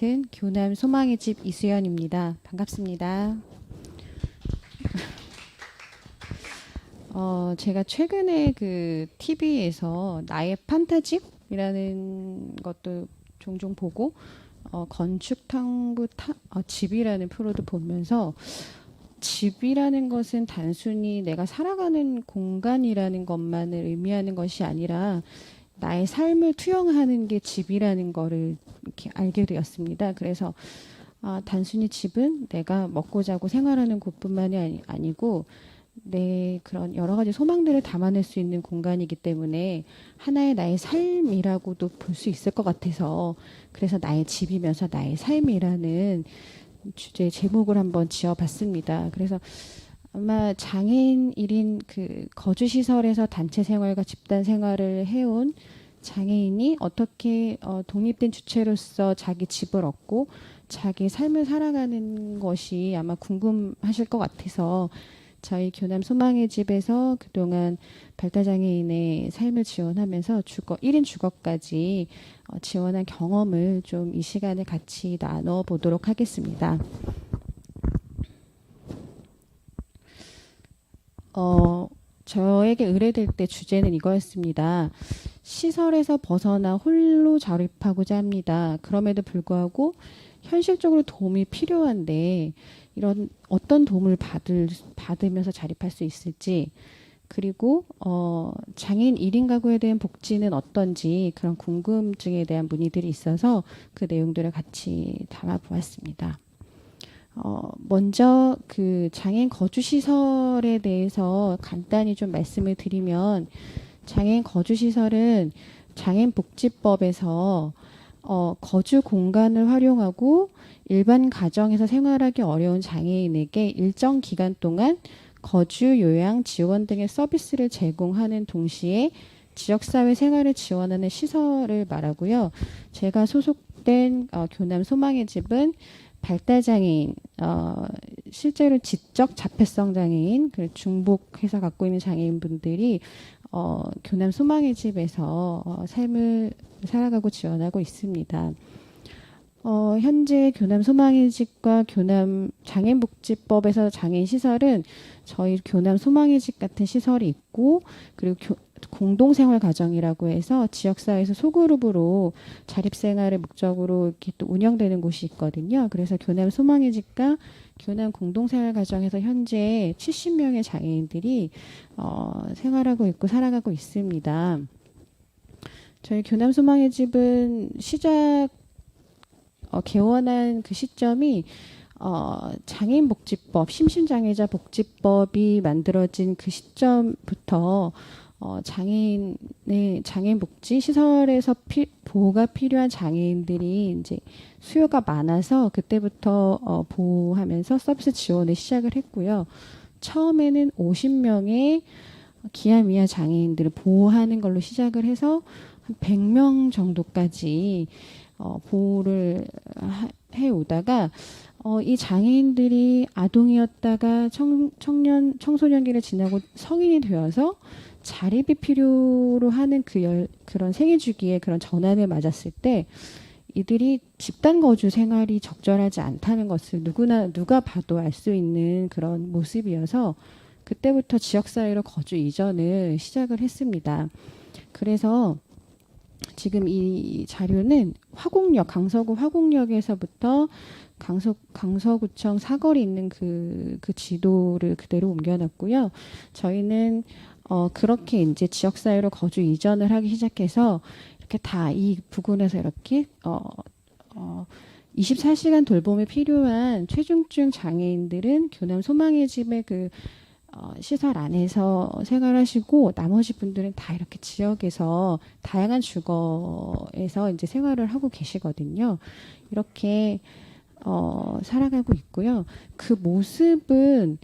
맡은 교남 소망의 집 이수연입니다. 반갑습니다. 제가 최근에 그 TV에서 나의 판타집이라는 것도 종종 보고 건축 탐구 집이라는 프로도 보면서 집이라는 것은 단순히 내가 살아가는 공간이라는 것만을 의미하는 것이 아니라 나의 삶을 투영하는 게 집이라는 거를 이렇게 알게 되었습니다. 그래서 단순히 집은 내가 먹고 자고 생활하는 곳뿐만이 아니고 내 그런 여러 가지 소망들을 담아낼 수 있는 공간이기 때문에 하나의 나의 삶이라고도 볼 수 있을 것 같아서 그래서 나의 집이면서 나의 삶이라는 주제 제목을 한번 지어봤습니다. 그래서 아마 장애인 1인 그 거주시설에서 단체 생활과 집단 생활을 해온 장애인이 어떻게 독립된 주체로서 자기 집을 얻고 자기 삶을 살아가는 것이 아마 궁금하실 것 같아서 저희 교남 소망의 집에서 그동안 발달장애인의 삶을 지원하면서 1인 주거까지 지원한 경험을 좀 이 시간에 같이 나눠보도록 하겠습니다. 저에게 의뢰될 때 주제는 이거였습니다. 시설에서 벗어나 홀로 자립하고자 합니다. 그럼에도 불구하고 현실적으로 도움이 필요한데 이런 어떤 도움을 받으면서 자립할 수 있을지 그리고 장애인 1인 가구에 대한 복지는 어떤지 그런 궁금증에 대한 문의들이 있어서 그 내용들을 같이 담아보았습니다. 먼저 그 장애인 거주시설에 대해서 간단히 좀 말씀을 드리면 장애인 거주시설은 장애인복지법에서 거주 공간을 활용하고 일반 가정에서 생활하기 어려운 장애인에게 일정 기간 동안 거주, 요양, 지원 등의 서비스를 제공하는 동시에 지역사회 생활을 지원하는 시설을 말하고요. 제가 소속된 교남 소망의 집은 발달장애인, 실제로 지적 자폐성 장애인, 중복해서 갖고 있는 장애인분들이 교남 소망의 집에서 삶을 살아가고 지원하고 있습니다. 현재 교남 소망의 집과 교남 장애인복지법에서 장애인 시설은 저희 교남 소망의 집 같은 시설이 있고 그리고 공동생활 가정이라고 해서 지역사회에서 소그룹으로 자립생활을 목적으로 이렇게 또 운영되는 곳이 있거든요. 그래서 교남 소망의 집과 교남 공동생활 가정에서 현재 70명의 장애인들이 생활하고 있고 살아가고 있습니다. 저희 교남 소망의 집은 개원한 그 시점이 장애인복지법, 심신장애자 복지법이 만들어진 그 시점부터 장애인의 장애인복지 시설에서 보호가 필요한 장애인들이 이제 수요가 많아서 그때부터 보호하면서 서비스 지원을 시작을 했고요. 처음에는 50명의 기아미아 장애인들을 보호하는 걸로 시작을 해서 한 100명 정도까지 보호를 해오다가 이 장애인들이 아동이었다가 청소년기를 지나고 성인이 되어서 자립이 필요로 하는 그런 생애 주기에 그런 전환을 맞았을 때 이들이 집단 거주 생활이 적절하지 않다는 것을 누가 봐도 알 수 있는 그런 모습이어서 그때부터 지역사회로 거주 이전을 시작을 했습니다. 그래서 지금 이 자료는 강서구 화곡역에서부터 강서구청 사거리 있는 그 지도를 그대로 옮겨놨고요. 저희는 그렇게 이제 지역사회로 거주 이전을 하기 시작해서 이렇게 다 이 부근에서 이렇게 24시간 돌봄이 필요한 최중증 장애인들은 교남 소망의 집의 그 시설 안에서 생활하시고 나머지 분들은 다 이렇게 지역에서 다양한 주거에서 이제 생활을 하고 계시거든요. 이렇게 살아가고 있고요. 그 모습은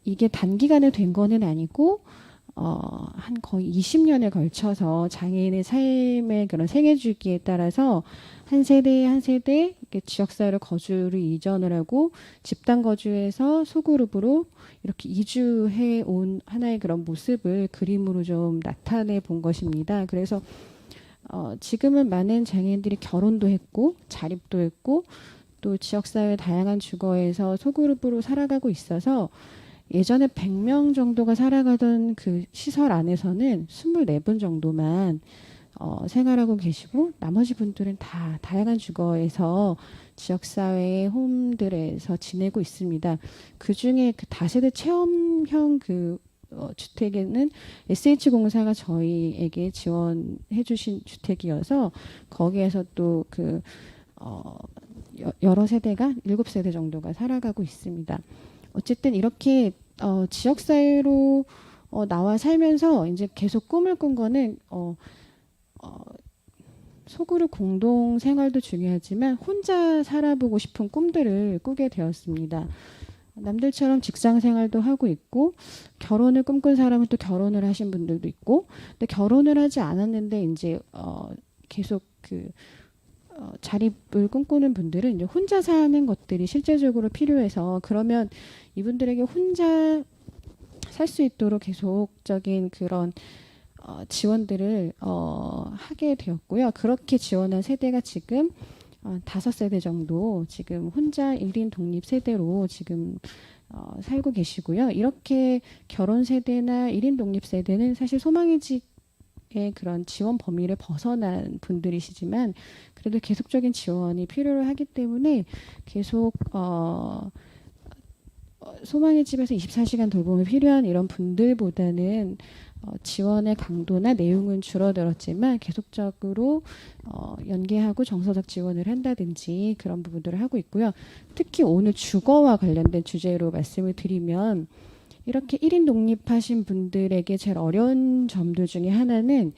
이게 단기간에 된 거는 아니고 한 거의 20년에 걸쳐서 장애인의 삶의 그런 생애 주기에 따라서 한 세대 한 세대 지역사회로 거주를 이전을 하고 집단 거주에서 소그룹으로 이렇게 이주해 온 하나의 그런 모습을 그림으로 좀 나타내 본 것입니다. 그래서 지금은 많은 장애인들이 결혼도 했고 자립도 했고 또 지역사회 다양한 주거에서 소그룹으로 살아가고 있어서 예전에 100명 정도가 살아가던 그 시설 안에서는 24분 정도만 생활하고 계시고 나머지 분들은 다 다양한 주거에서 지역사회 홈들에서 지내고 있습니다. 그중에 그 다세대 체험형 그 주택에는 SH공사가 저희에게 지원해 주신 주택이어서 거기에서 또 그 여러 세대가 7세대 정도가 살아가고 있습니다. 어쨌든 이렇게 지역사회로 나와 살면서 이제 계속 꿈을 꾼 거는 소그룹 공동 생활도 중요하지만 혼자 살아보고 싶은 꿈들을 꾸게 되었습니다. 남들처럼 직장 생활도 하고 있고 결혼을 꿈꾼 사람은 또 결혼을 하신 분들도 있고 근데 결혼을 하지 않았는데 이제 계속 그 자립을 꿈꾸는 분들은 이제 혼자 사는 것들이 실제적으로 필요해서 그러면 이분들에게 혼자 살 수 있도록 계속적인 그런 지원들을 하게 되었고요. 그렇게 지원한 세대가 지금 5세대 정도 지금 혼자 1인 독립 세대로 지금 살고 계시고요. 이렇게 결혼 세대나 1인 독립 세대는 사실 소망의 집의 그런 지원 범위를 벗어난 분들이시지만 그래도 계속적인 지원이 필요로 하기 때문에 계속 소망의 집에서 24시간 돌봄이 필요한 이런 분들보다는 지원의 강도나 내용은 줄어들었지만 계속적으로 연계하고 정서적 지원을 한다든지 그런 부분들을 하고 있고요. 특히 오늘 주거와 관련된 주제로 말씀을 드리면 이렇게 1인 독립하신 분들에게 제일 어려운 점들 중에 하나는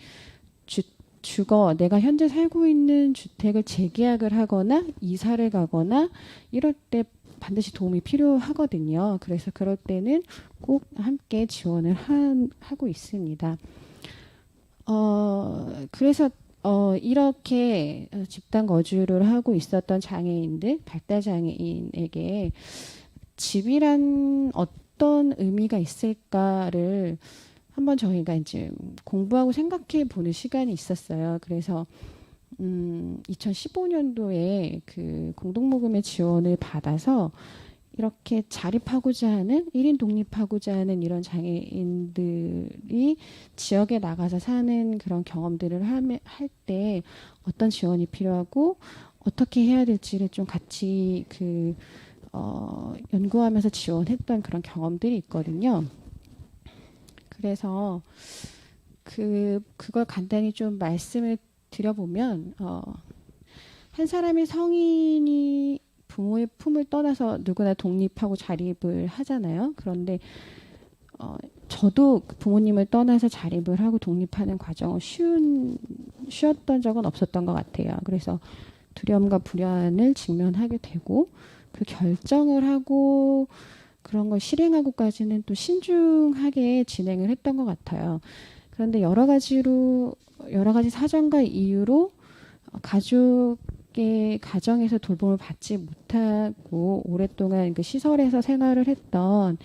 주거, 내가 현재 살고 있는 주택을 재계약을 하거나 이사를 가거나 이럴 때 반드시 도움이 필요하거든요. 그래서 그럴 때는 꼭 함께 지원을 하고 있습니다. 그래서 이렇게 집단 거주를 하고 있었던 장애인들, 발달장애인에게 집이란 어떤 의미가 있을까를 한번 저희가 이제 공부하고 생각해 보는 시간이 있었어요. 그래서 2015년도에 그 공동모금의 지원을 받아서 이렇게 자립하고자 하는 1인 독립하고자 하는 이런 장애인들이 지역에 나가서 사는 그런 경험들을 할 때 어떤 지원이 필요하고 어떻게 해야 될지를 좀 같이 연구하면서 지원했던 그런 경험들이 있거든요. 그래서 그걸 간단히 좀 말씀을 드려보면 한 사람이 성인이 부모의 품을 떠나서 누구나 독립하고 자립을 하잖아요. 그런데 저도 부모님을 떠나서 자립을 하고 독립하는 과정은 쉬웠던 적은 없었던 것 같아요. 그래서 두려움과 불안을 직면하게 되고 그 결정을 하고 그런 걸 실행하고까지는 또 신중하게 진행을 했던 것 같아요. 그런데 여러 가지 사정과 이유로 가족의 가정에서 돌봄을 받지 못하고 오랫동안 그 시설에서 생활을 했던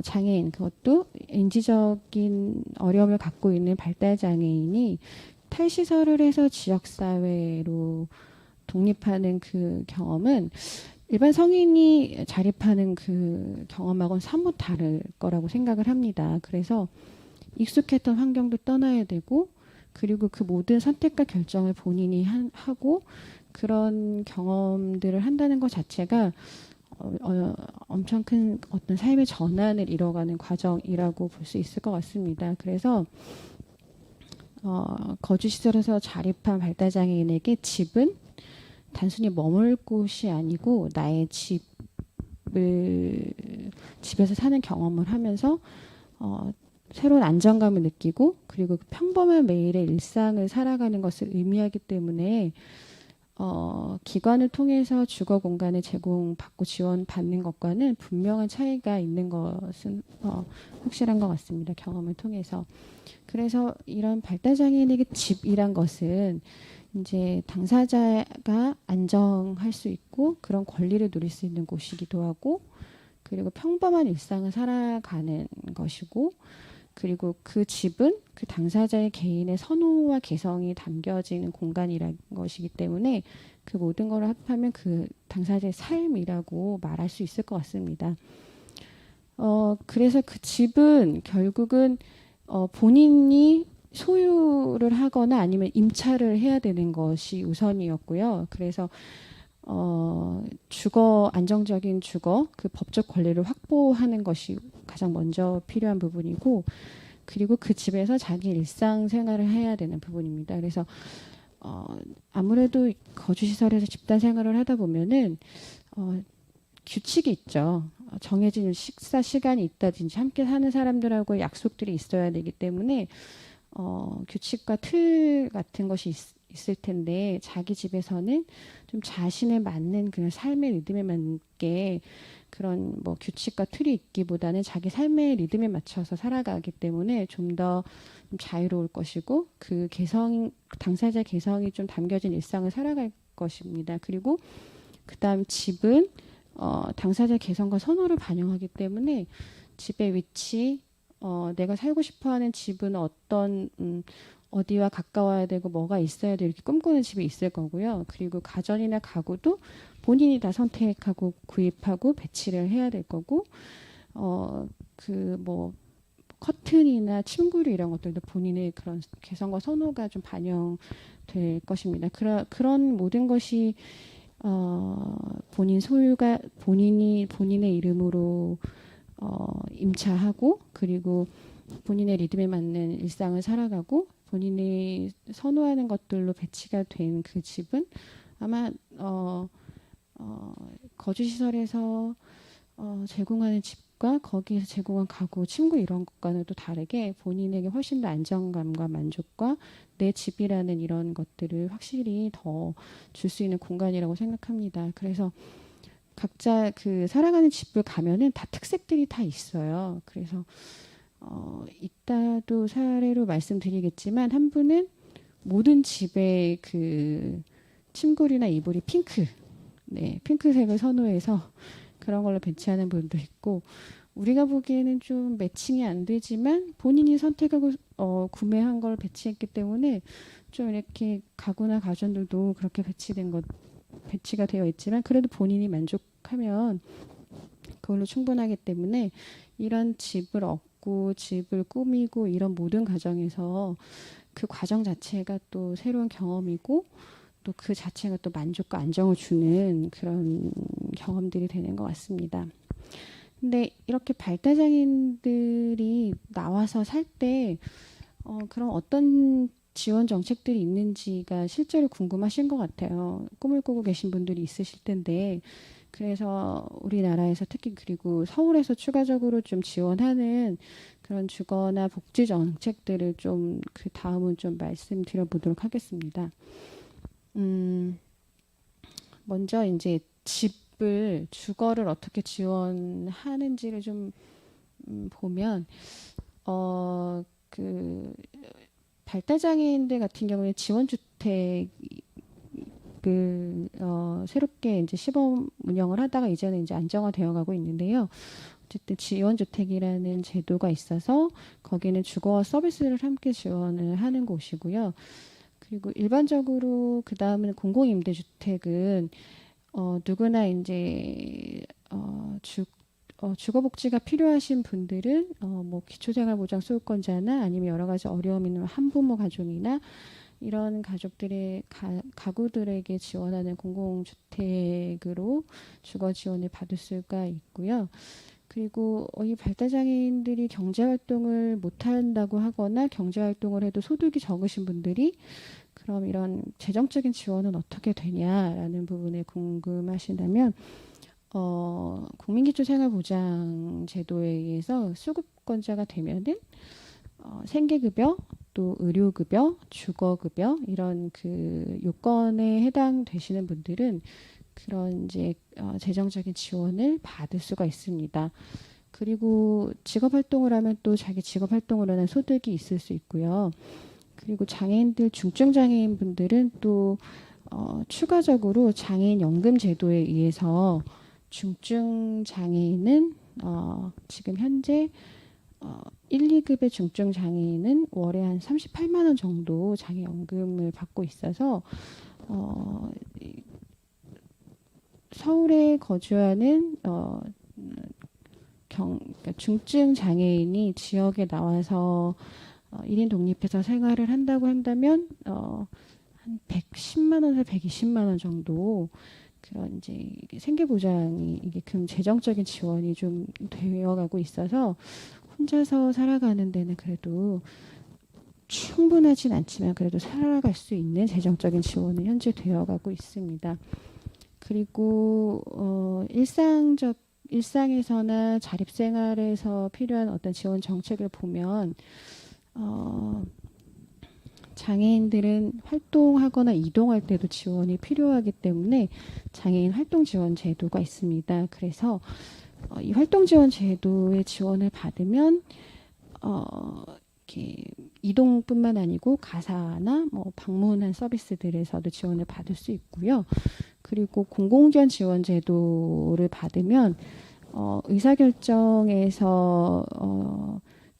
장애인, 그것도 인지적인 어려움을 갖고 있는 발달 장애인이 탈시설을 해서 지역사회로 독립하는 그 경험은 일반 성인이 자립하는 그 경험하고는 사뭇 다를 거라고 생각을 합니다. 그래서 익숙했던 환경도 떠나야 되고 그리고 그 모든 선택과 결정을 본인이 하고 그런 경험들을 한다는 것 자체가 엄청 큰 어떤 삶의 전환을 이뤄가는 과정이라고 볼 수 있을 것 같습니다. 그래서 거주시설에서 자립한 발달장애인에게 집은 단순히 머물 곳이 아니고 나의 집에서 사는 경험을 하면서 새로운 안정감을 느끼고 그리고 평범한 매일의 일상을 살아가는 것을 의미하기 때문에 기관을 통해서 주거 공간을 제공받고 지원받는 것과는 분명한 차이가 있는 것은 확실한 것 같습니다. 경험을 통해서. 그래서 이런 발달장애인에게 집이란 것은 이제 당사자가 안정할 수 있고 그런 권리를 누릴 수 있는 곳이기도 하고 그리고 평범한 일상을 살아가는 것이고 그리고 그 집은 그 당사자의 개인의 선호와 개성이 담겨지는 공간이라는 것이기 때문에 그 모든 걸 합하면 그 당사자의 삶이라고 말할 수 있을 것 같습니다. 그래서 그 집은 결국은 본인이 소유를 하거나 아니면 임차를 해야 되는 것이 우선이었고요. 그래서 안정적인 주거, 그 법적 권리를 확보하는 것이 가장 먼저 필요한 부분이고, 그리고 그 집에서 자기 일상생활을 해야 되는 부분입니다. 그래서 아무래도 거주시설에서 집단 생활을 하다 보면은 규칙이 있죠. 정해진 식사 시간이 있다든지 함께 사는 사람들하고 약속들이 있어야 되기 때문에 규칙과 틀 같은 것이 있을 텐데 자기 집에서는 좀 자신에 맞는 그런 삶의 리듬에 맞게 그런 뭐 규칙과 틀이 있기보다는 자기 삶의 리듬에 맞춰서 살아가기 때문에 좀 더 자유로울 것이고 그 당사자 개성이 좀 담겨진 일상을 살아갈 것입니다. 그리고 그다음 집은 당사자 개성과 선호를 반영하기 때문에 집의 위치, 내가 살고 싶어하는 집은 어디와 가까워야 되고 뭐가 있어야 돼 이렇게 꿈꾸는 집이 있을 거고요. 그리고 가전이나 가구도 본인이 다 선택하고 구입하고 배치를 해야 될 거고, 그 뭐 커튼이나 침구류 이런 것들도 본인의 그런 개성과 선호가 좀 반영될 것입니다. 그런 모든 것이 본인 소유가 본인의 이름으로 임차하고 그리고 본인의 리듬에 맞는 일상을 살아가고 본인이 선호하는 것들로 배치가 된 그 집은 아마 거주시설에서 제공하는 집과 거기에서 제공한 가구, 침구 이런 것과는 또 다르게 본인에게 훨씬 더 안정감과 만족과 내 집이라는 이런 것들을 확실히 더 줄 수 있는 공간이라고 생각합니다. 그래서 각자 그 살아가는 집을 가면은 다 특색들이 다 있어요. 그래서 이따도 사례로 말씀드리겠지만 한 분은 모든 집의 그 침구류나 이불이 핑크색을 선호해서 그런 걸로 배치하는 분도 있고, 우리가 보기에는 좀 매칭이 안 되지만 본인이 선택하고 구매한 걸 배치했기 때문에 좀 이렇게 가구나 가전들도 그렇게 배치가 되어 있지만 그래도 본인이 만족하면 그걸로 충분하기 때문에 이런 집을 얻고 집을 꾸미고 이런 모든 과정에서 그 과정 자체가 또 새로운 경험이고 또 그 자체가 또 만족과 안정을 주는 그런 경험들이 되는 것 같습니다. 근데 이렇게 발달장애인들이 나와서 살 때 그런 어떤 지원 정책들이 있는지가 실제로 궁금하신 것 같아요. 꿈을 꾸고 계신 분들이 있으실 텐데, 그래서 우리나라에서 특히 그리고 서울에서 추가적으로 좀 지원하는 그런 주거나 복지 정책들을 좀 그 다음은 좀 말씀드려 보도록 하겠습니다. 먼저 이제 주거를 어떻게 지원하는지를 좀 보면 그 발달장애인들 같은 경우에 지원주택을 새롭게 이제 시범 운영을 하다가 이제는 이제 안정화되어 가고 있는데요. 어쨌든 지원주택이라는 제도가 있어서 거기는 주거와 서비스를 함께 지원을 하는 곳이고요. 그리고 일반적으로 그 다음은 공공임대주택은 누구나 이제 주거복지가 필요하신 분들은 뭐 기초생활보장 소유권자나 아니면 여러 가지 어려움 있는 한부모 가족이나 이런 가족들의 가구들에게 지원하는 공공주택으로 주거 지원을 받을 수가 있고요. 그리고 이 발달장애인들이 경제활동을 못한다고 하거나 경제활동을 해도 소득이 적으신 분들이 그럼 이런 재정적인 지원은 어떻게 되냐라는 부분에 궁금하신다면 국민기초생활보장 제도에 의해서 수급권자가 되면은 생계급여 또 의료급여, 주거급여 이런 그 요건에 해당되시는 분들은 그런 이제 재정적인 지원을 받을 수가 있습니다. 그리고 직업활동을 하면 또 자기 직업활동으로 하는 소득이 있을 수 있고요. 그리고 중증 장애인 분들은 또 추가적으로 장애인 연금 제도에 의해서 중증 장애인은 지금 현재 1, 2급의 중증 장애인은 월에 한 38만 원 정도 장애연금을 받고 있어서 서울에 거주하는 그러니까 중증 장애인이 지역에 나와서 1인 독립해서 생활을 한다고 한다면 한 110만 원에서 120만 원 정도 그런 이제 생계보장이 이게 재정적인 지원이 좀 되어가고 있어서 혼자서 살아가는 데는 그래도 충분하진 않지만 그래도 살아갈 수 있는 재정적인 지원은 현재 되어가고 있습니다. 그리고 일상에서나 자립생활에서 필요한 어떤 지원 정책을 보면 장애인들은 활동하거나 이동할 때도 지원이 필요하기 때문에 장애인 활동 지원 제도가 있습니다. 그래서 이 활동 지원 제도의 지원을 받으면 이렇게 이동뿐만 아니고 가사나 뭐 방문한 서비스들에서도 지원을 받을 수 있고요. 그리고 공공의견 지원 제도를 받으면 의사결정에서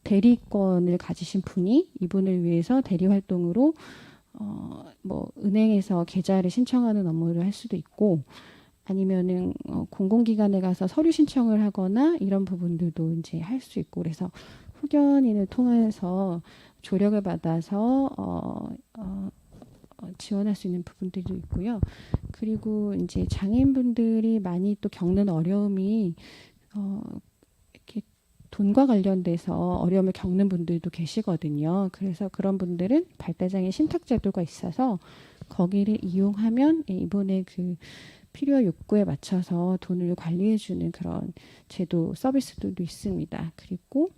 대리권을 가지신 분이 이분을 위해서 대리 활동으로 뭐 은행에서 계좌를 신청하는 업무를 할 수도 있고 아니면은 공공기관에 가서 서류 신청을 하거나 이런 부분들도 이제 할 수 있고 그래서 후견인을 통해서 조력을 받아서 지원할 수 있는 부분들도 있고요. 그리고 이제 장애인분들이 많이 또 겪는 어려움이 이렇게 돈과 관련돼서 어려움을 겪는 분들도 계시거든요. 그래서 그런 분들은 발달장애 신탁제도가 있어서 거기를 이용하면 이번에 그 필요와 욕구에 맞춰서 돈을 관리해주는 그런 제도 서비스들도 있습니다. 그리고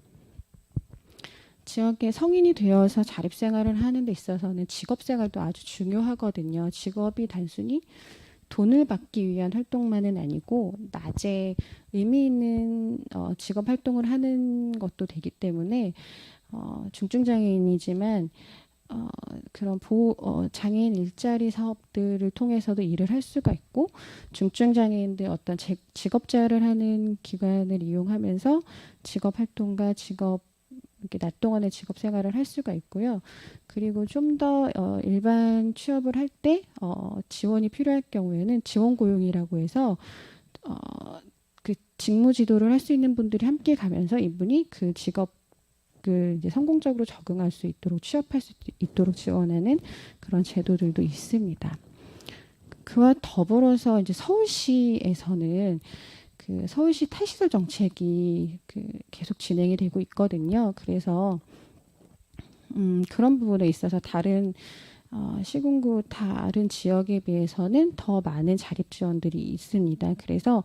지역에 성인이 되어서 자립생활을 하는 데 있어서는 직업생활도 아주 중요하거든요. 직업이 단순히 돈을 받기 위한 활동만은 아니고 낮에 의미 있는 직업 활동을 하는 것도 되기 때문에 중증장애인이지만 그런 장애인 일자리 사업들을 통해서도 일을 할 수가 있고 중증장애인들 어떤 직업재활을 하는 기관을 이용하면서 직업 활동과 이렇게 낮 동안의 직업 생활을 할 수가 있고요. 그리고 좀 더 일반 취업을 할 때 지원이 필요할 경우에는 지원 고용이라고 해서 그 직무 지도를 할 수 있는 분들이 함께 가면서 이분이 그 직업을 이제 성공적으로 적응할 수 있도록 취업할 수 있도록 지원하는 그런 제도들도 있습니다. 그와 더불어서 이제 서울시에서는 그 서울시 탈시설 정책이 계속 진행이 되고 있거든요. 그래서 그런 부분에 있어서 다른 시군구 다른 지역에 비해서는 더 많은 자립 지원들이 있습니다. 그래서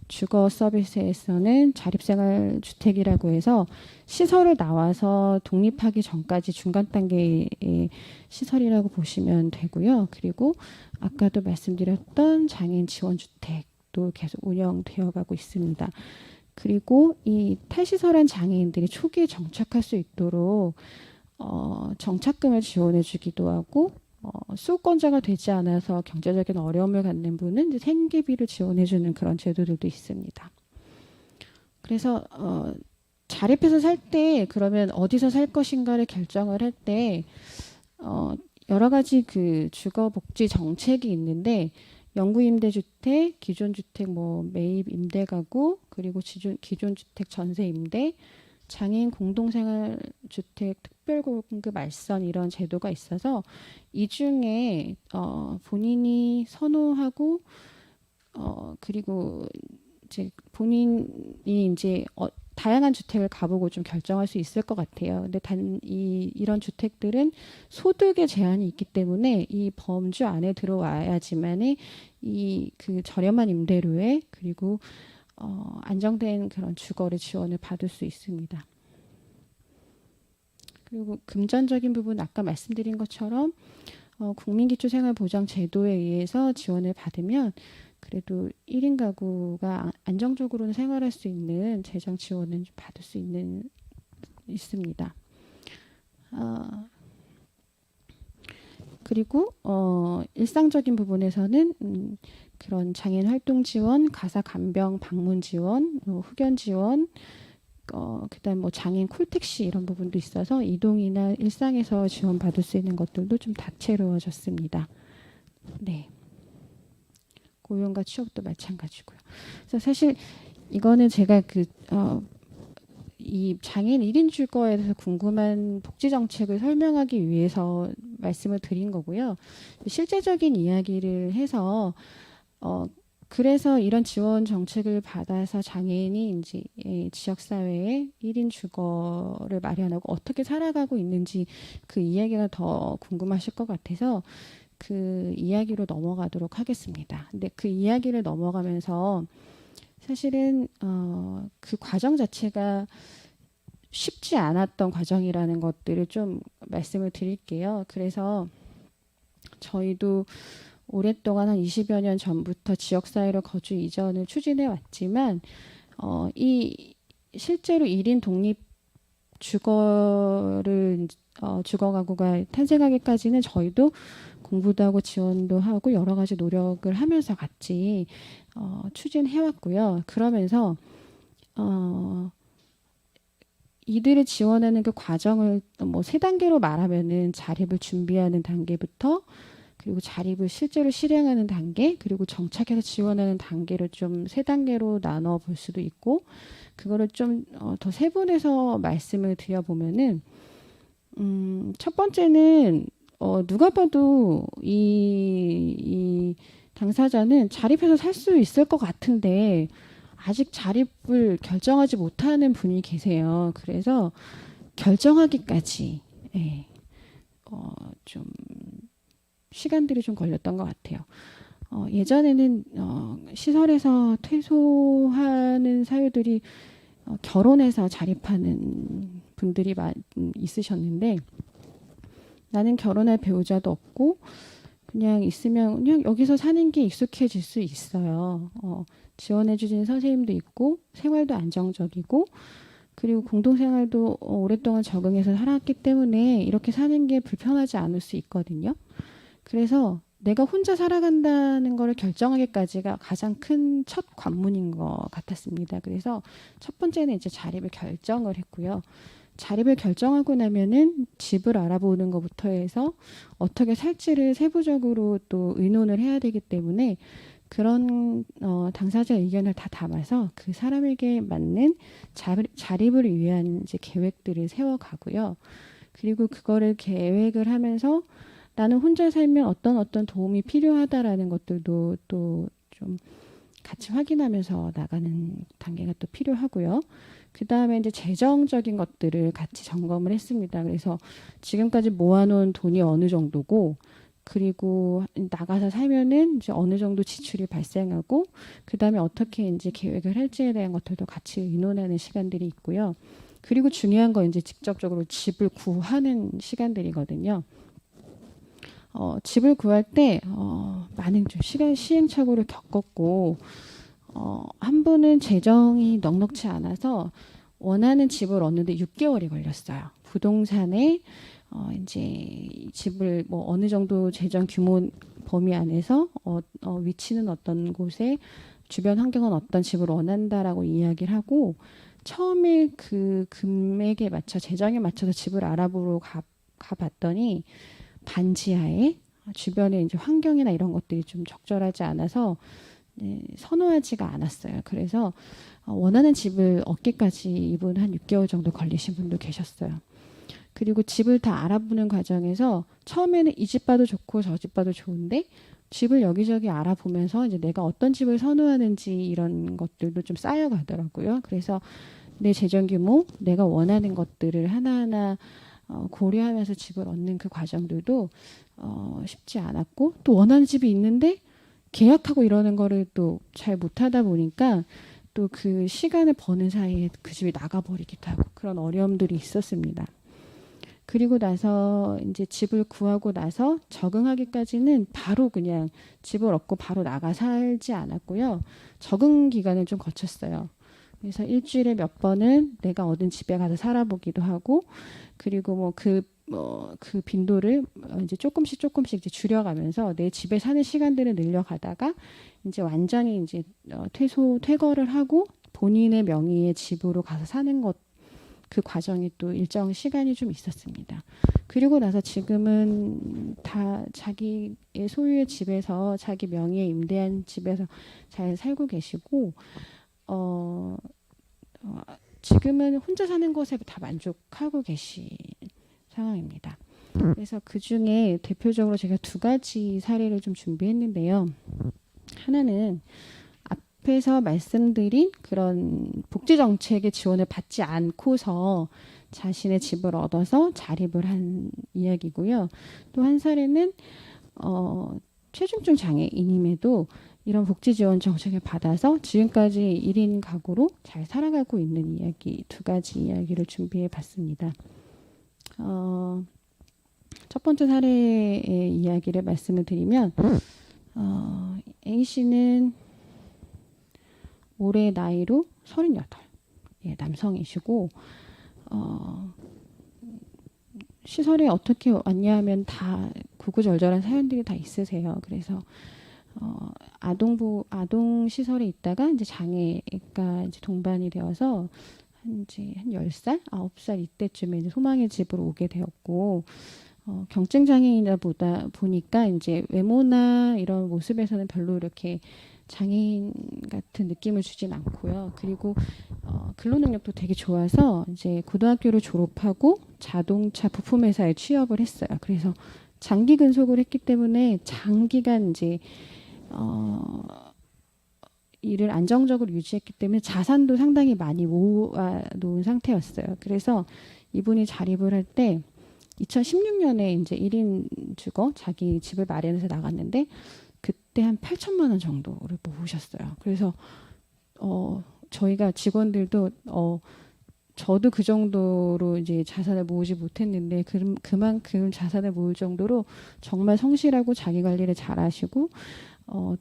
주거 서비스에서는 자립생활 주택이라고 해서 시설을 나와서 독립하기 전까지 중간 단계의 시설이라고 보시면 되고요. 그리고 아까도 말씀드렸던 장애인 지원 주택도 계속 운영되어 가고 있습니다. 그리고 이 탈시설한 장애인들이 초기에 정착할 수 있도록 정착금을 지원해 주기도 하고 수급권자가 되지 않아서 경제적인 어려움을 갖는 분은 이제 생계비를 지원해 주는 그런 제도들도 있습니다. 그래서 자립해서 살 때 그러면 어디서 살 것인가를 결정을 할 때 여러 가지 그 주거 복지 정책이 있는데 영구임대주택, 기존주택 뭐 매입 임대가구 그리고 기존주택 전세임대 장애인 공동생활주택 특별공급 알선 이런 제도가 있어서 이 중에 본인이 선호하고 그리고 이제 본인이 이제 다양한 주택을 가보고 좀 결정할 수 있을 것 같아요. 근데 이런 주택들은 소득의 제한이 있기 때문에 이 범주 안에 들어와야지만이 그 저렴한 임대료에 그리고 안정된 그런 주거를 지원을 받을 수 있습니다. 그리고 금전적인 부분 아까 말씀드린 것처럼 국민기초생활보장제도에 의해서 지원을 받으면 그래도 1인 가구가 안정적으로는 생활할 수 있는 재정 지원을 받을 수 있습니다. 그리고 일상적인 부분에서는 그런 장애인 활동 지원, 가사 간병 방문 지원, 후견 지원, 그다음 뭐 장애인 콜택시 이런 부분도 있어서 이동이나 일상에서 지원받을 수 있는 것들도 좀 다채로워졌습니다. 네. 고용과 취업도 마찬가지고요. 그래서 사실 이거는 제가 이 장애인 1인 주거에 대해서 궁금한 복지 정책을 설명하기 위해서 말씀을 드린 거고요. 실제적인 이야기를 해서 그래서 이런 지원 정책을 받아서 장애인이 이제 지역 사회에 1인 주거를 마련하고 어떻게 살아가고 있는지 그 이야기가 더 궁금하실 것 같아서 그 이야기로 넘어가도록 하겠습니다. 근데 그 이야기를 넘어가면서 사실은 그 과정 자체가 쉽지 않았던 과정이라는 것들을 좀 말씀을 드릴게요. 그래서 저희도 오랫동안 한 20여 년 전부터 지역사회로 거주 이전을 추진해 왔지만 이 실제로 1인 독립 주거를 주거 가구가 탄생하기까지는 저희도 공부도 하고 지원도 하고 여러 가지 노력을 하면서 같이 추진해 왔고요. 그러면서 이들을 지원하는 그 과정을 뭐 세 단계로 말하면은 자립을 준비하는 단계부터 그리고 자립을 실제로 실행하는 단계 그리고 정착해서 지원하는 단계를 좀 세 단계로 나눠 볼 수도 있고 그거를 좀 더 세분해서 말씀을 드려보면은 첫 번째는 누가 봐도 이 당사자는 자립해서 살 수 있을 것 같은데 아직 자립을 결정하지 못하는 분이 계세요. 그래서 결정하기까지 좀 시간들이 좀 걸렸던 것 같아요. 예전에는 시설에서 퇴소하는 사유들이 결혼해서 자립하는 분들이 있으셨는데 나는 결혼할 배우자도 없고 그냥 있으면 그냥 여기서 사는 게 익숙해질 수 있어요. 지원해 주신 선생님도 있고 생활도 안정적이고 그리고 공동생활도 오랫동안 적응해서 살았기 때문에 이렇게 사는 게 불편하지 않을 수 있거든요. 그래서 내가 혼자 살아간다는 거를 결정하기까지가 가장 큰 첫 관문인 것 같았습니다. 그래서 첫 번째는 이제 자립을 결정을 했고요. 자립을 결정하고 나면은 집을 알아보는 것부터 해서 어떻게 살지를 세부적으로 또 의논을 해야 되기 때문에 그런 당사자 의견을 다 담아서 그 사람에게 맞는 자립을 위한 이제 계획들을 세워가고요. 그리고 그거를 계획을 하면서 나는 혼자 살면 어떤 도움이 필요하다라는 것들도 또 좀 같이 확인하면서 나가는 단계가 또 필요하고요. 그 다음에 이제 재정적인 것들을 같이 점검을 했습니다. 그래서 지금까지 모아놓은 돈이 어느 정도고, 그리고 나가서 살면은 이제 어느 정도 지출이 발생하고, 그 다음에 어떻게 이제 계획을 할지에 대한 것들도 같이 의논하는 시간들이 있고요. 그리고 중요한 건 이제 직접적으로 집을 구하는 시간들이거든요. 집을 구할 때 많은 좀 시행착오를 겪었고 한 분은 재정이 넉넉치 않아서 원하는 집을 얻는데 6개월이 걸렸어요. 부동산에 이제 집을 뭐 어느 정도 재정 규모 범위 안에서 위치는 어떤 곳에 주변 환경은 어떤 집을 원한다라고 이야기를 하고 처음에 그 금액에 맞춰 재정에 맞춰서 집을 알아보러 가봤더니 반지하에 주변에 이제 환경이나 이런 것들이 좀 적절하지 않아서 선호하지가 않았어요. 그래서 원하는 집을 얻기까지 이분 한 6개월 정도 걸리신 분도 계셨어요. 그리고 집을 다 알아보는 과정에서 처음에는 이 집 봐도 좋고 저 집 봐도 좋은데 집을 여기저기 알아보면서 이제 내가 어떤 집을 선호하는지 이런 것들도 좀 쌓여가더라고요. 그래서 내 재정 규모, 내가 원하는 것들을 하나하나 고려하면서 집을 얻는 그 과정들도 쉽지 않았고 또 원하는 집이 있는데 계약하고 이러는 거를 또 잘 못하다 보니까 또 그 시간을 버는 사이에 그 집이 나가버리기도 하고 그런 어려움들이 있었습니다. 그리고 나서 이제 집을 구하고 나서 적응하기까지는 바로 그냥 집을 얻고 바로 나가 살지 않았고요. 적응 기간을 좀 거쳤어요. 그래서 일주일에 몇 번은 내가 얻은 집에 가서 살아보기도 하고 그리고 그 빈도를 이제 조금씩 이제 줄여가면서 내 집에 사는 시간들을 늘려가다가 이제 완전히 이제 퇴거를 하고 본인의 명의의 집으로 가서 사는 것, 그 과정이 또 일정 시간이 좀 있었습니다. 그리고 나서 지금은 다 자기의 소유의 집에서 자기 명의의 임대한 집에서 잘 살고 계시고 지금은 혼자 사는 것에 다 만족하고 계신 상황입니다. 그래서 그 중에 대표적으로 제가 두 가지 사례를 좀 준비했는데요. 하나는 앞에서 말씀드린 그런 복지 정책의 지원을 받지 않고서 자신의 집을 얻어서 자립을 한 이야기고요. 또 한 사례는 체중증 장애인임에도 이런 복지 지원 정책을 받아서 지금까지 1인 가구로 잘 살아가고 있는 이야기, 두 가지 이야기를 준비해 봤습니다. 첫 번째 사례의 이야기를 말씀을 드리면 A 씨는 올해 나이로 38, 예, 남성이시고 시설에 어떻게 왔냐 하면 다 구구절절한 사연들이 다 있으세요. 그래서 아동 시설에 있다가 이제 장애가 이제 동반이 되어서 한 10살, 9살 이때쯤에 이제 소망의 집으로 오게 되었고 경증 장애인이다 보니까 이제 외모나 이런 모습에서는 별로 이렇게 장애인 같은 느낌을 주진 않고요. 그리고 근로 능력도 되게 좋아서 이제 고등학교를 졸업하고 자동차 부품 회사에 취업을 했어요. 그래서 장기 근속을 했기 때문에 장기간 이제 일을 안정적으로 유지했기 때문에 자산도 상당히 많이 모아 놓은 상태였어요. 그래서 이분이 자립을 할 때 2016년에 이제 1인 주거 자기 집을 마련해서 나갔는데 그때 한 8천만 원 정도를 모으셨어요. 그래서 저희가 직원들도 저도 그 정도로 이제 자산을 모으지 못했는데 그만큼 자산을 모을 정도로 정말 성실하고 자기 관리를 잘하시고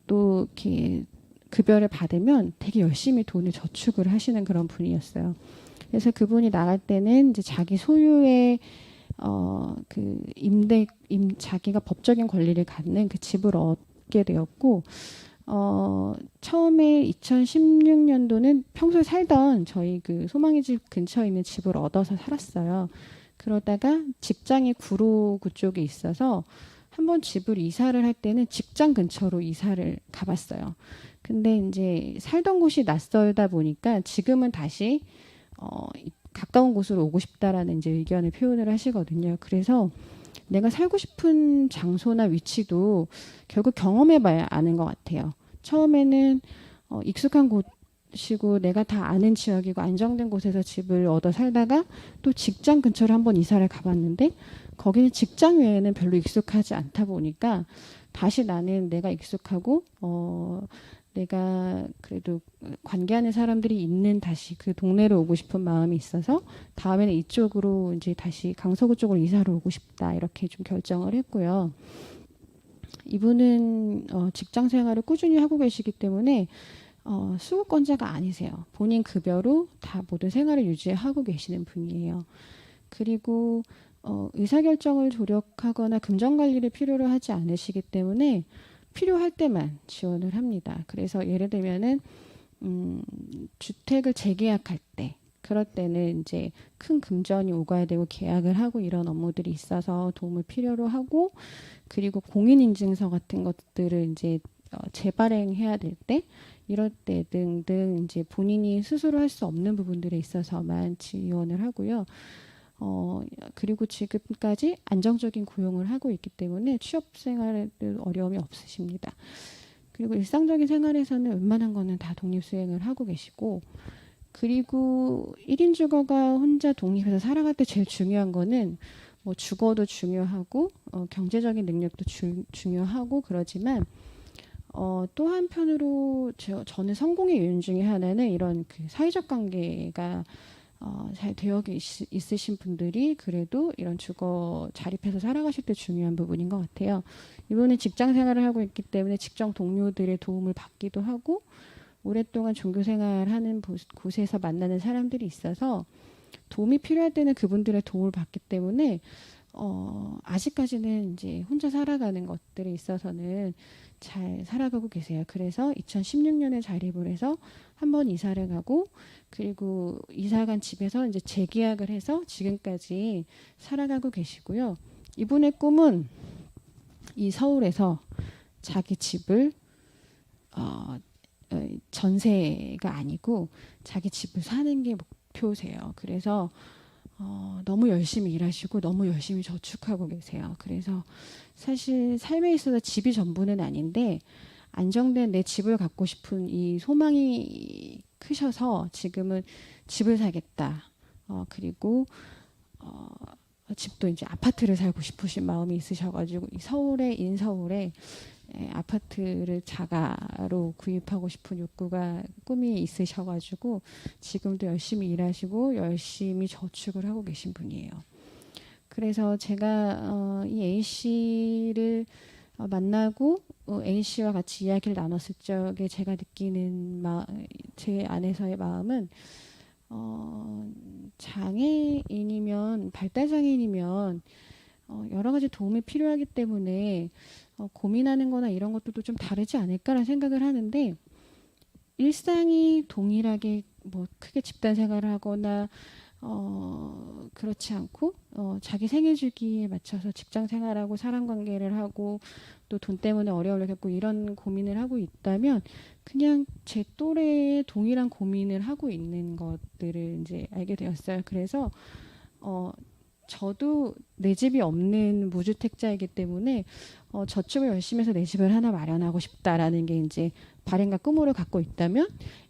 또 이렇게 급여를 받으면 되게 열심히 돈을 저축을 하시는 그런 분이었어요. 그래서 그분이 나갈 때는 이제 자기 소유의 자기가 법적인 권리를 갖는 그 집을 얻게 되었고 처음에 2016년도는 평소에 살던 저희 그 소망의 집 근처에 있는 집을 얻어서 살았어요. 그러다가 직장이 구로구 쪽에 있어서 한번 집을 이사를 할 때는 직장 근처로 이사를 가봤어요. 근데 이제 살던 곳이 낯설다 보니까 지금은 다시 가까운 곳으로 오고 싶다라는 이제 의견을 표현을 하시거든요. 그래서 내가 살고 싶은 장소나 위치도 결국 경험해봐야 아는 것 같아요. 처음에는 익숙한 곳이고 내가 다 아는 지역이고 안정된 곳에서 집을 얻어 살다가 또 직장 근처로 한번 이사를 가봤는데 거기는 직장 외에는 별로 익숙하지 않다 보니까 다시 나는 내가 익숙하고 내가 그래도 관계하는 사람들이 있는 다시 그 동네로 오고 싶은 마음이 있어서 다음에는 이쪽으로 이제 다시 강서구 쪽으로 이사를 오고 싶다 이렇게 좀 결정을 했고요. 이분은 직장 생활을 꾸준히 하고 계시기 때문에 수급권자가 아니세요. 본인 급여로 다 모든 생활을 유지하고 계시는 분이에요. 그리고 의사결정을 조력하거나 금전관리를 필요로 하지 않으시기 때문에 필요할 때만 지원을 합니다. 그래서 예를 들면은 주택을 재계약할 때 그럴 때는 이제 큰 금전이 오가야 되고 계약을 하고 이런 업무들이 있어서 도움을 필요로 하고 그리고 공인인증서 같은 것들을 이제 재발행해야 될 때 이럴 때 등등 이제 본인이 스스로 할 수 없는 부분들에 있어서만 지원을 하고요. 그리고 지금까지 안정적인 고용을 하고 있기 때문에 취업 생활에도 어려움이 없으십니다. 그리고 일상적인 생활에서는 웬만한 거는 다 독립수행을 하고 계시고 그리고 1인 주거가 혼자 독립해서 살아갈 때 제일 중요한 거는 뭐 주거도 중요하고 경제적인 능력도 중요하고 그러지만 또 한편으로 저는 성공의 요인 중에 하나는 이런 그 사회적 관계가 잘 되어 있으신 분들이 그래도 이런 주거 자립해서 살아가실 때 중요한 부분인 것 같아요. 이분은 직장 생활을 하고 있기 때문에 직장 동료들의 도움을 받기도 하고 오랫동안 종교 생활하는 곳에서 만나는 사람들이 있어서 도움이 필요할 때는 그분들의 도움을 받기 때문에 아직까지는 이제 혼자 살아가는 것들에 있어서는 잘 살아가고 계세요. 그래서 2016년에 자립을 해서 한 번 이사를 가고, 그리고 이사 간 집에서 이제 재계약을 해서 지금까지 살아가고 계시고요. 이분의 꿈은 이 서울에서 자기 집을 전세가 아니고 자기 집을 사는 게 목표세요. 그래서 너무 열심히 일하시고 너무 열심히 저축하고 계세요. 그래서 사실 삶에 있어서 집이 전부는 아닌데 안정된 내 집을 갖고 싶은 이 소망이 크셔서 지금은 집을 사겠다. 그리고 어, 집도 이제 아파트를 살고 싶으신 마음이 있으셔가지고 이 서울에 인서울에 아파트를 자가로 구입하고 싶은 욕구가 꿈이 있으셔가지고 지금도 열심히 일하시고 열심히 저축을 하고 계신 분이에요. 그래서 제가 이 A 씨를 만나고 A 씨와 같이 이야기를 나눴을 적에 제가 느끼는 제 안에서의 마음은 장애인이면 발달 장애인이면 여러 가지 도움이 필요하기 때문에 고민하는 거나 이런 것들도 좀 다르지 않을까라는 생각을 하는데 일상이 동일하게 뭐 크게 집단 생활을 하거나 그렇지 않고 자기 생애 주기에 맞춰서 직장 생활하고 사람 관계를 하고 또 돈 때문에 어려움을 겪고 이런 고민을 하고 있다면 그냥 제 또래의 동일한 고민을 하고 있는 것들을 이제 알게 되었어요. 그래서 저도 내 집이 없는 무주택자이기 때문에 저축을 열심히 해서 내 집을 하나 마련하고 싶다라는 게 이제 바램과 꿈으로 갖고 있다면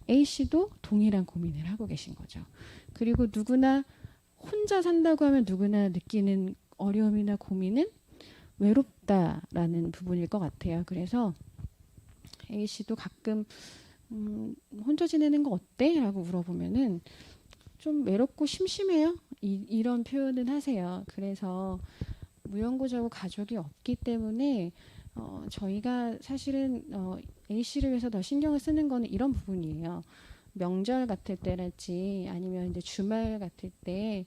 A 씨도 동일한 고민을 하고 계신 거죠. 그리고 누구나 혼자 산다고 하면 누구나 느끼는 어려움이나 고민은 외롭다라는 부분일 것 같아요. 그래서 A 씨도 가끔 혼자 지내는 거 어때? 라고 물어보면은 좀 외롭고 심심해요. 이런 표현은 하세요. 그래서 무연고자고 가족이 없기 때문에 저희가 사실은 A 씨를 위해서 더 신경을 쓰는 거는 이런 부분이에요. 명절 같을 때랄지 아니면 이제 주말 같을 때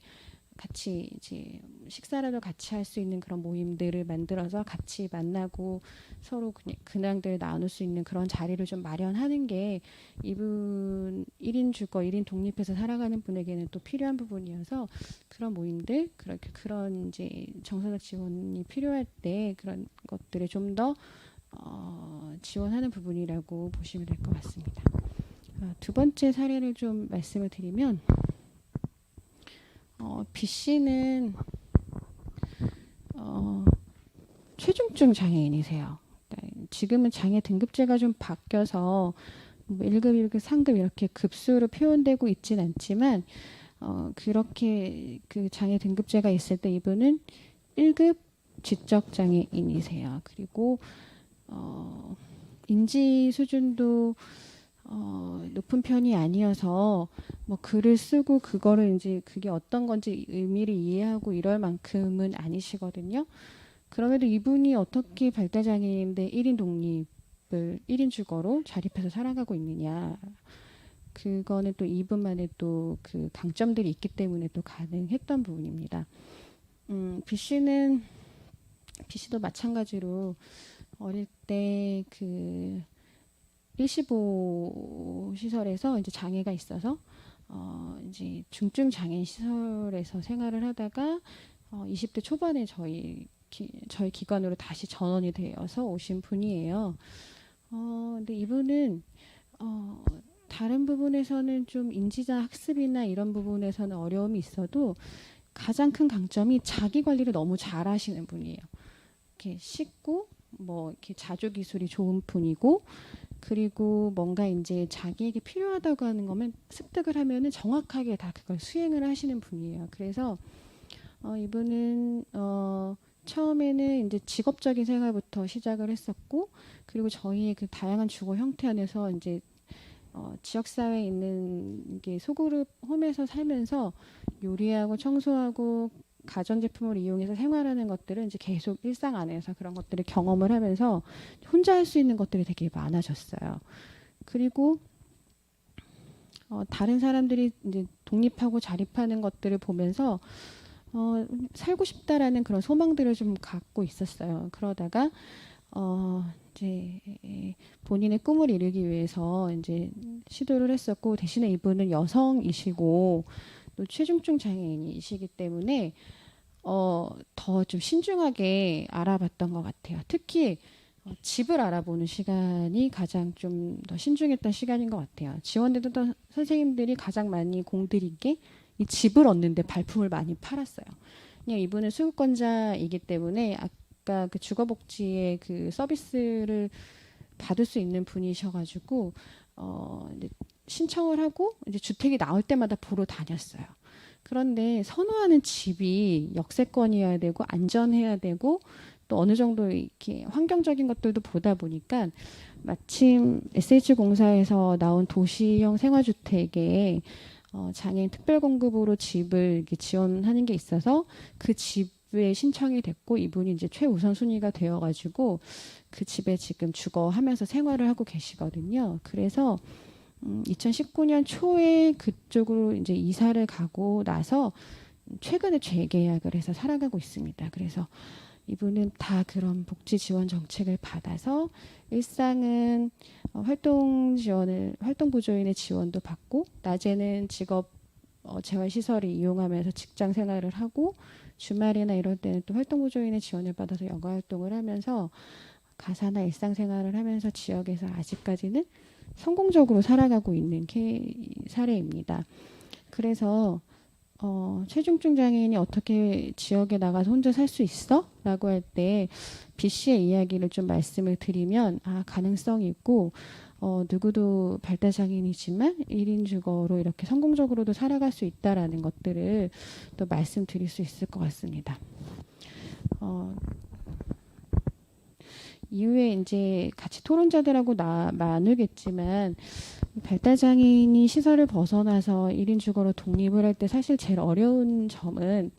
같이 이제 식사라도 같이 할 수 있는 그런 모임들을 만들어서 같이 만나고 서로 근황들을 나눌 수 있는 그런 자리를 좀 마련하는 게 이분 1인 주거 1인 독립해서 살아가는 분에게는 또 필요한 부분이어서 그런 모임들 그런 이제 정서적 지원이 필요할 때 그런 것들을 좀 더 지원하는 부분이라고 보시면 될 것 같습니다. 두 번째 사례를 좀 말씀을 드리면 B 씨는 최중증 장애인이세요. 지금은 장애 등급제가 좀 바뀌어서 뭐 1급, 1급, 3급 이렇게 급수로 표현되고 있진 않지만 그렇게 그 장애 등급제가 있을 때 이분은 1급 지적 장애인이세요. 그리고 인지 수준도 높은 편이 아니어서 뭐 글을 쓰고 그거를 이제 그게 어떤 건지 의미를 이해하고 이럴 만큼은 아니시거든요. 그럼에도 이분이 어떻게 발달장애인인데 1인 독립을 1인 주거로 자립해서 살아가고 있느냐. 그거는 또 이분만의 또 그 강점들이 있기 때문에 또 가능했던 부분입니다. B 씨도 마찬가지로 어릴 때 그 일시보 시설에서 이제 장애가 있어서 이제 중증 장애인 시설에서 생활을 하다가 20대 초반에 저희 기관으로 다시 전원이 되어서 오신 분이에요. 근데 이분은 다른 부분에서는 좀 인지자 학습이나 이런 부분에서는 어려움이 있어도 가장 큰 강점이 자기 관리를 너무 잘하시는 분이에요. 이렇게 씻고 뭐 이렇게 자조 기술이 좋은 분이고 그리고 뭔가 이제 자기에게 필요하다고 하는 거면 습득을 하면은 정확하게 다 그걸 수행을 하시는 분이에요. 그래서 이분은 처음에는 이제 직업적인 생활부터 시작을 했었고 그리고 저희의 그 다양한 주거 형태 안에서 이제 지역 사회에 있는 게 소그룹 홈에서 살면서 요리하고 청소하고 가전제품을 이용해서 생활하는 것들은 이제 계속 일상 안에서 그런 것들을 경험을 하면서 혼자 할 수 있는 것들이 되게 많아졌어요. 그리고 다른 사람들이 이제 독립하고 자립하는 것들을 보면서 살고 싶다라는 그런 소망들을 좀 갖고 있었어요. 그러다가 이제 본인의 꿈을 이루기 위해서 이제 시도를 했었고, 대신에 이분은 여성이시고 또 체중증 장애인이시기 때문에 더 좀 신중하게 알아봤던 것 같아요. 특히 집을 알아보는 시간이 가장 좀 더 신중했던 시간인 것 같아요. 지원해줬던 선생님들이 가장 많이 공들인 게 이 집을 얻는데 발품을 많이 팔았어요. 그냥 이분은 수급권자이기 때문에 아까 그 주거복지의 그 서비스를 받을 수 있는 분이셔가지고 이제 신청을 하고 이제 주택이 나올 때마다 보러 다녔어요. 그런데 선호하는 집이 역세권이어야 되고 안전해야 되고 또 어느 정도 이렇게 환경적인 것들도 보다 보니까 마침 SH공사에서 나온 도시형 생활주택에 장애인 특별공급으로 집을 이렇게 지원하는 게 있어서 그 집에 신청이 됐고 이분이 이제 최우선 순위가 되어가지고 그 집에 지금 주거하면서 생활을 하고 계시거든요. 그래서 2019년 초에 그쪽으로 이제 이사를 가고 나서 최근에 재계약을 해서 살아가고 있습니다. 그래서 이분은 다 그런 복지 지원 정책을 받아서 일상은 활동 보조인의 지원도 받고 낮에는 직업 재활 시설을 이용하면서 직장 생활을 하고 주말이나 이럴 때는 또 활동 보조인의 지원을 받아서 여가 활동을 하면서 가사나 일상 생활을 하면서 지역에서 아직까지는 성공적으로 살아가고 있는 사례입니다. 그래서 체중증 장애인이 어떻게 지역에 나가서 혼자 살 수 있어? 라고 할 때 B 씨의 이야기를 좀 말씀을 드리면 가능성이 있고 누구도 발달 장애인이지만 1인 주거로 이렇게 성공적으로도 살아갈 수 있다라는 것들을 또 말씀드릴 수 있을 것 같습니다. 이후에 이제 같이 토론자들하고 나누겠지만 발달장애인이 시설을 벗어나서 1인 주거로 독립을 할 때 사실 제일 어려운 점은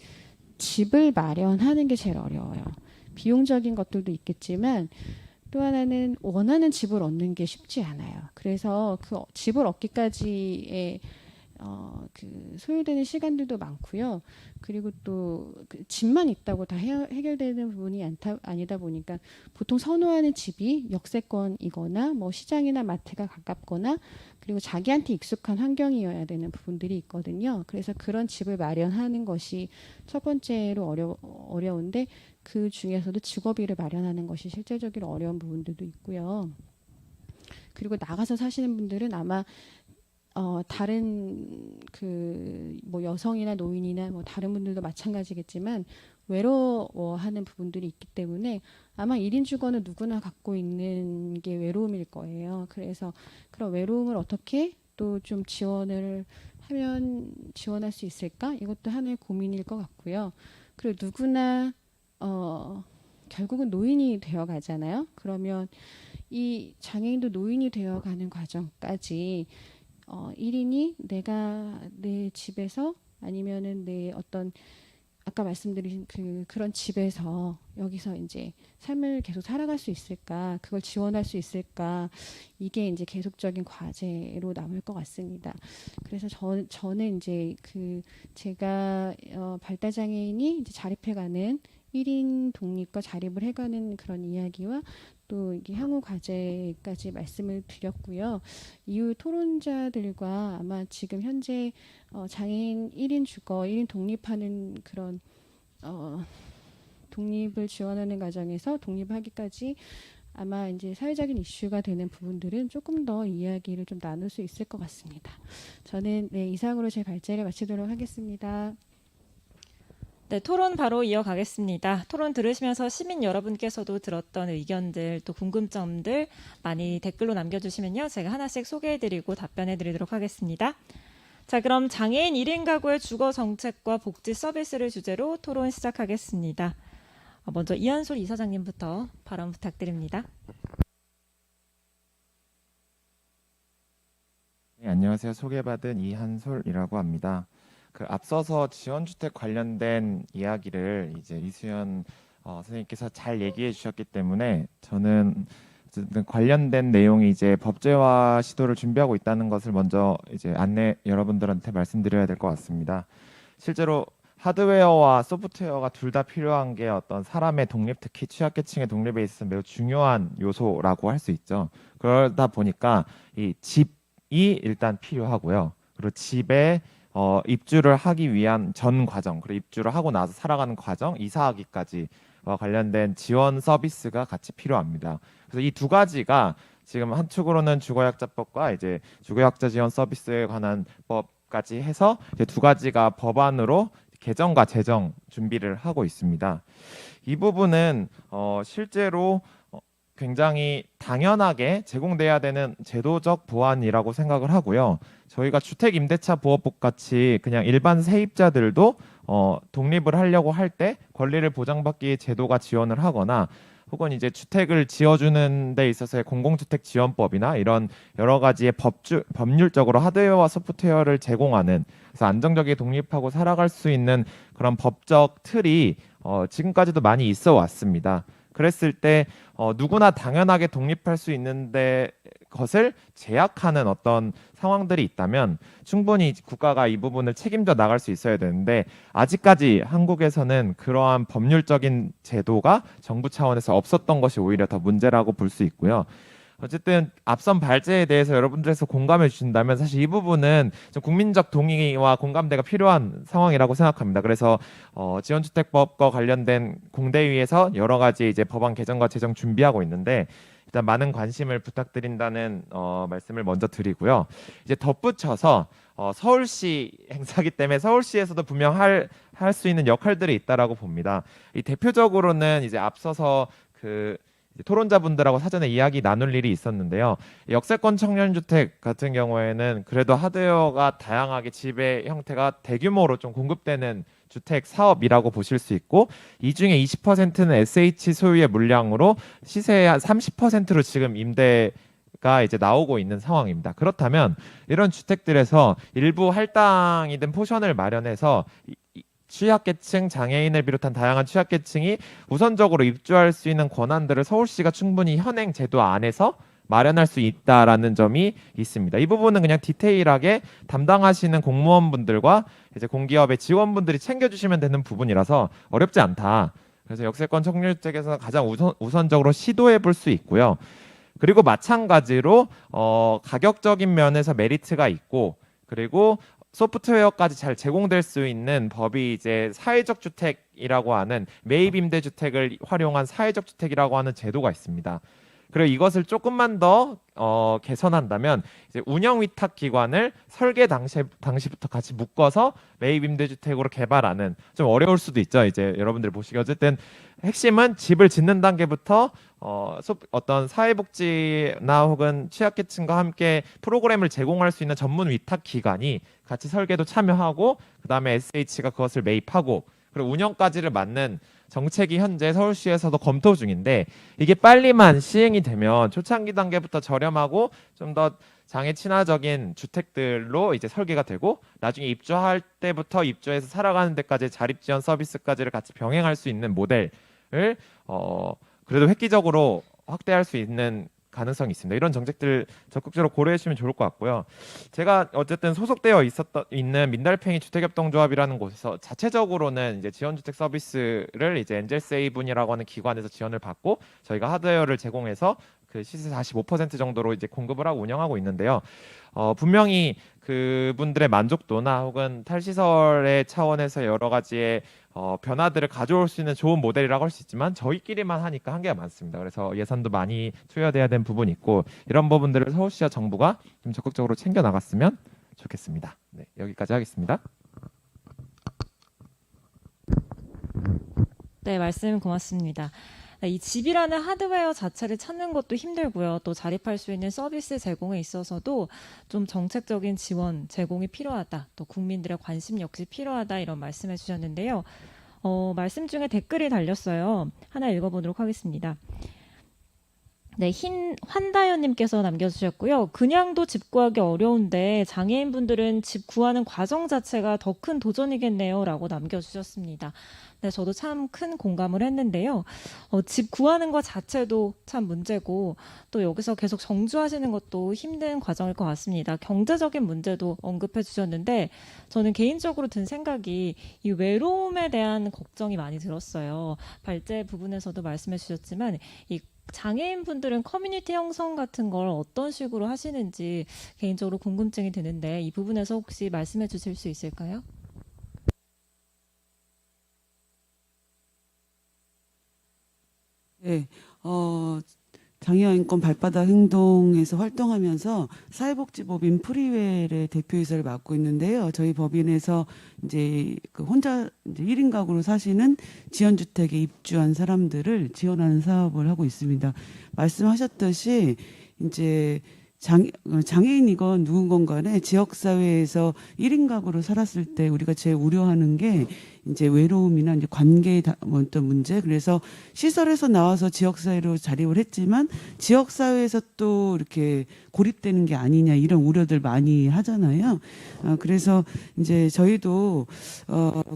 집을 마련하는 게 제일 어려워요. 비용적인 것들도 있겠지만 또 하나는 원하는 집을 얻는 게 쉽지 않아요. 그래서 그 집을 얻기까지의 그 소요되는 시간들도 많고요. 그리고 또그 집만 있다고 다 해결되는 부분이 아니다 보니까 보통 선호하는 집이 역세권이거나 뭐 시장이나 마트가 가깝거나 그리고 자기한테 익숙한 환경이어야 되는 부분들이 있거든요. 그래서 그런 집을 마련하는 것이 첫 번째로 어려운데 그 중에서도 직업비를 마련하는 것이 실제적으로 어려운 부분들도 있고요. 그리고 나가서 사시는 분들은 아마 다른 그 뭐 여성이나 노인이나 뭐 다른 분들도 마찬가지겠지만 외로워하는 부분들이 있기 때문에 아마 1인 주거는 누구나 갖고 있는 게 외로움일 거예요. 그래서 그런 외로움을 어떻게 또 좀 지원을 하면 지원할 수 있을까? 이것도 하나의 고민일 것 같고요. 그리고 누구나 결국은 노인이 되어 가잖아요. 그러면 이 장애인도 노인이 되어 가는 과정까지 1인이 내가 내 집에서 아니면은 내 어떤 아까 말씀드린 그런 집에서 여기서 이제 삶을 계속 살아갈 수 있을까? 그걸 지원할 수 있을까? 이게 이제 계속적인 과제로 남을 것 같습니다. 그래서 저는 이제 제가 발달 장애인이 이제 자립해가는 1인 독립과 자립을 해가는 그런 이야기와 또 이게 향후 과제까지 말씀을 드렸고요. 이후 토론자들과 아마 지금 현재 장애인 1인 주거, 1인 독립하는 그런 독립을 지원하는 과정에서 독립하기까지 아마 이제 사회적인 이슈가 되는 부분들은 조금 더 이야기를 좀 나눌 수 있을 것 같습니다. 저는 이상으로 제 발제를 마치도록 하겠습니다. 네, 토론 바로 이어가겠습니다. 토론 들으시면서 시민 여러분께서도 들었던 의견들 또 궁금점들 많이 댓글로 남겨주시면요. 제가 하나씩 소개해드리고 답변해드리도록 하겠습니다. 자, 그럼 장애인 1인 가구의 주거 정책과 복지 서비스를 주제로 토론 시작하겠습니다. 먼저 이한솔 이사장님부터 발언 부탁드립니다. 네, 안녕하세요. 소개받은 이한솔이라고 합니다. 앞서서 지원주택 관련된 이야기를 이제 이수연 선생님께서 잘 얘기해 주셨기 때문에 저는 어쨌든 관련된 내용이 이제 법제화 시도를 준비하고 있다는 것을 먼저 이제 여러분들한테 말씀드려야 될 것 같습니다. 실제로 하드웨어와 소프트웨어가 둘 다 필요한 게 어떤 사람의 독립, 특히 취약계층의 독립에 있어서 매우 중요한 요소라고 할 수 있죠. 그러다 보니까 이 집이 일단 필요하고요. 그리고 집에 입주를 하기 위한 전 과정, 그리고 입주를 하고 나서 살아가는 과정, 이사하기까지와 관련된 지원 서비스가 같이 필요합니다. 그래서 이 두 가지가 지금 한축으로는 주거약자법과 이제 주거약자 지원 서비스에 관한 법까지 해서 이제 두 가지가 법안으로 개정과 제정 준비를 하고 있습니다. 이 부분은 실제로 굉장히 당연하게 제공돼야 되는 제도적 보완이라고 생각을 하고요. 저희가 주택임대차보호법 같이 그냥 일반 세입자들도 독립을 하려고 할 때 권리를 보장받기 위해 제도가 지원을 하거나 혹은 이제 주택을 지어주는 데 있어서의 공공주택 지원법이나 이런 여러 가지의 법률적으로 하드웨어와 소프트웨어를 제공하는, 그래서 안정적이게 독립하고 살아갈 수 있는 그런 법적 틀이 지금까지도 많이 있어 왔습니다. 그랬을 때 누구나 당연하게 독립할 수 있는데 것을 제약하는 어떤 상황들이 있다면 충분히 국가가 이 부분을 책임져 나갈 수 있어야 되는데, 아직까지 한국에서는 그러한 법률적인 제도가 정부 차원에서 없었던 것이 오히려 더 문제라고 볼 수 있고요. 어쨌든 앞선 발제에 대해서 여러분들께서 공감해 주신다면 사실 이 부분은 좀 국민적 동의와 공감대가 필요한 상황이라고 생각합니다. 그래서 지원주택법과 관련된 공대위에서 여러 가지 이제 법안 개정과 제정 준비하고 있는데, 일단 많은 관심을 부탁드린다는 말씀을 먼저 드리고요. 이제 덧붙여서 서울시 행사기 때문에 서울시에서도 분명 할 수 있는 역할들이 있다라고 봅니다. 이 대표적으로는 이제 앞서서 토론자분들하고 사전에 이야기 나눌 일이 있었는데요. 역세권 청년주택 같은 경우에는 그래도 하드웨어가 다양하게 집의 형태가 대규모로 좀 공급되는 주택 사업이라고 보실 수 있고, 이 중에 20%는 SH 소유의 물량으로 시세의 한 30%로 지금 임대가 이제 나오고 있는 상황입니다. 그렇다면 이런 주택들에서 일부 할당이든 포션을 마련해서 취약계층, 장애인을 비롯한 다양한 취약계층이 우선적으로 입주할 수 있는 권한들을 서울시가 충분히 현행 제도 안에서 마련할 수 있다라는 점이 있습니다. 이 부분은 그냥 디테일하게 담당하시는 공무원분들과 이제 공기업의 직원분들이 챙겨주시면 되는 부분이라서 어렵지 않다. 그래서 역세권 청년주택에서 가장 우선적으로 시도해 볼 수 있고요. 그리고 마찬가지로 가격적인 면에서 메리트가 있고, 그리고 소프트웨어까지 잘 제공될 수 있는 법이 이제 사회적 주택이라고 하는 매입 임대 주택을 활용한 사회적 주택이라고 하는 제도가 있습니다. 그리고 이것을 조금만 더 개선한다면 이제 운영 위탁 기관을 설계 당시부터 같이 묶어서 매입 임대 주택으로 개발하는, 좀 어려울 수도 있죠. 이제 여러분들 보시기 어쨌든 핵심은 집을 짓는 단계부터 어떤 사회복지나 혹은 취약계층과 함께 프로그램을 제공할 수 있는 전문 위탁 기관이 같이 설계도 참여하고, 그다음에 SH가 그것을 매입하고, 그리고 운영까지를 맡는 정책이 현재 서울시에서도 검토 중인데, 이게 빨리만 시행이 되면 초창기 단계부터 저렴하고 좀 더 장애 친화적인 주택들로 이제 설계가 되고, 나중에 입주할 때부터 입주해서 살아가는 데까지 자립 지원 서비스까지를 같이 병행할 수 있는 모델을 그래도 획기적으로 확대할 수 있는 가능성이 있습니다. 이런 정책들 적극적으로 고려해 주시면 좋을 것 같고요. 제가 어쨌든 소속되어 있는 민달팽이 주택협동조합이라는 곳에서 자체적으로는 이제 지원주택 서비스를 이제 엔젤세이븐이라고 하는 기관에서 지원을 받고 저희가 하드웨어를 제공해서 그 시세 45% 정도로 이제 공급을 하고 운영하고 있는데요. 분명히 그분들의 만족도나 혹은 탈시설의 차원에서 여러 가지의 변화들을 가져올 수 있는 좋은 모델이라고 할 수 있지만 저희끼리만 하니까 한계가 많습니다. 그래서 예산도 많이 투여돼야 되는 부분이 있고, 이런 부분들을 서울시와 정부가 좀 적극적으로 챙겨 나갔으면 좋겠습니다. 네, 여기까지 하겠습니다. 네, 말씀 고맙습니다. 이 집이라는 하드웨어 자체를 찾는 것도 힘들고요. 또 자립할 수 있는 서비스 제공에 있어서도 좀 정책적인 지원 제공이 필요하다. 또 국민들의 관심 역시 필요하다. 이런 말씀해 주셨는데요. 말씀 중에 댓글이 달렸어요. 하나 읽어보도록 하겠습니다. 네, 환다연님께서 남겨주셨고요. 그냥도 집 구하기 어려운데 장애인분들은 집 구하는 과정 자체가 더 큰 도전이겠네요. 라고 남겨주셨습니다. 네, 저도 참 큰 공감을 했는데요. 집 구하는 것 자체도 참 문제고 또 여기서 계속 정주하시는 것도 힘든 과정일 것 같습니다. 경제적인 문제도 언급해 주셨는데 저는 개인적으로 든 생각이 이 외로움에 대한 걱정이 많이 들었어요. 발제 부분에서도 말씀해 주셨지만 이 장애인 분들은 커뮤니티 형성 같은 걸 어떤 식으로 하시는지 개인적으로 궁금증이 드는데 이 부분에서 혹시 말씀해 주실 수 있을까요? 네, 장애인권 발바닥 행동에서 활동하면서 사회복지법인 프리웰의 대표이사를 맡고 있는데요. 저희 법인에서 이제 그 혼자 이제 1인 가구로 사시는 지원주택에 입주한 사람들을 지원하는 사업을 하고 있습니다. 말씀하셨듯이 이제 장애인이건 누군건 간에 지역사회에서 1인 가구로 살았을 때 우리가 제일 우려하는 게 이제 외로움이나 이제 관계의 어떤 문제. 그래서 시설에서 나와서 지역사회로 자립을 했지만 지역사회에서 또 이렇게 고립되는 게 아니냐 이런 우려들 많이 하잖아요. 그래서 이제 저희도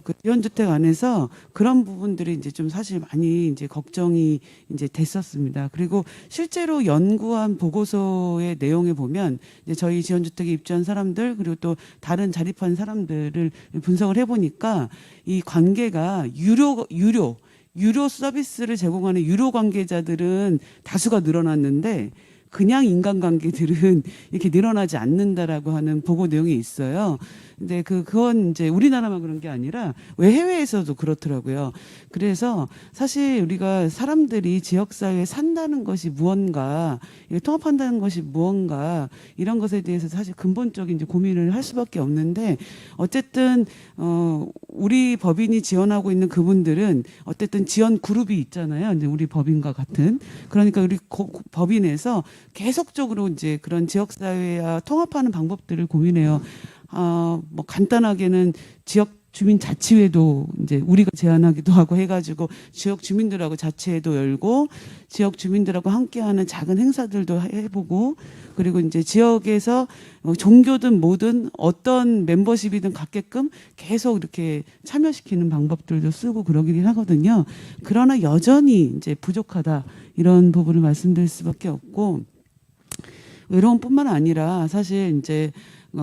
그 지원주택 안에서 그런 부분들이 이제 좀 사실 많이 이제 걱정이 이제 됐었습니다. 그리고 실제로 연구한 보고서의 내용에 보면 이제 저희 지원주택에 입주한 사람들 그리고 또 다른 자립한 사람들을 분석을 해보니까 이 관계가 유료 서비스를 제공하는 유료 관계자들은 다수가 늘어났는데 그냥 인간관계들은 이렇게 늘어나지 않는다라고 하는 보고 내용이 있어요. 근데 그건 이제 우리나라만 그런 게 아니라 왜 해외에서도 그렇더라고요. 그래서 사실 우리가 사람들이 지역사회에 산다는 것이 무언가, 통합한다는 것이 무언가 이런 것에 대해서 사실 근본적인 이제 고민을 할 수밖에 없는데 어쨌든 우리 법인이 지원하고 있는 그분들은 어쨌든 지원 그룹이 있잖아요. 이제 우리 법인과 같은 그러니까 우리 법인에서 계속적으로 이제 그런 지역사회와 통합하는 방법들을 고민해요. 뭐 간단하게는 지역 주민자치회도 이제 우리가 제안하기도 하고 해가지고 지역 주민들하고 자치회도 열고 지역 주민들하고 함께하는 작은 행사들도 해보고 그리고 이제 지역에서 종교든 뭐든 어떤 멤버십이든 갖게끔 계속 이렇게 참여시키는 방법들도 쓰고 그러긴 하거든요. 그러나 여전히 이제 부족하다 이런 부분을 말씀드릴 수밖에 없고 외로움뿐만 아니라 사실 이제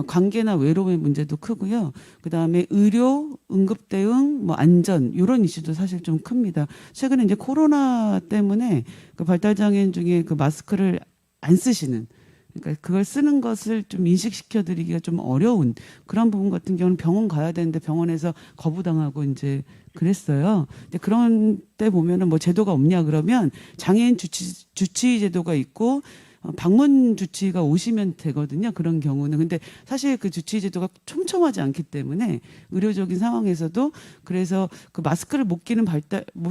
관계나 외로움의 문제도 크고요. 그다음에 의료, 응급 대응, 뭐 안전 이런 이슈도 사실 좀 큽니다. 최근에 이제 코로나 때문에 그 발달장애인 중에 그 마스크를 안 쓰시는 그러니까 그걸 쓰는 것을 좀 인식시켜 드리기가 좀 어려운 그런 부분 같은 경우는 병원 가야 되는데 병원에서 거부당하고 이제 그랬어요. 근데 그런 때 보면은 뭐 제도가 없냐 그러면 장애인 주치 제도가 있고 방문 주치의가 오시면 되거든요. 그런 경우는. 근데 사실 그 주치의 제도가 촘촘하지 않기 때문에 의료적인 상황에서도 그래서 그 마스크를 못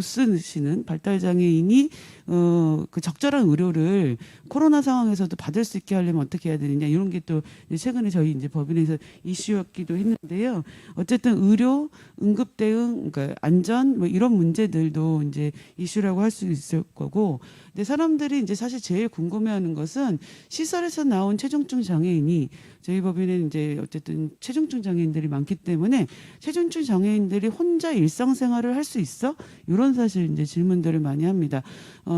쓰시는 발달장애인이 그 적절한 의료를 코로나 상황에서도 받을 수 있게 하려면 어떻게 해야 되느냐 이런 게 또 최근에 저희 이제 법인에서 이슈였기도 했는데요. 어쨌든 의료, 응급 대응, 그러니까 안전 뭐 이런 문제들도 이제 이슈라고 할 수 있을 거고. 근데 사람들이 이제 사실 제일 궁금해하는 것은 시설에서 나온 체중증 장애인이 저희 법인은 이제 어쨌든 체중증 장애인들이 많기 때문에 체중증 장애인들이 혼자 일상생활을 할 수 있어? 이런 사실 이제 질문들을 많이 합니다.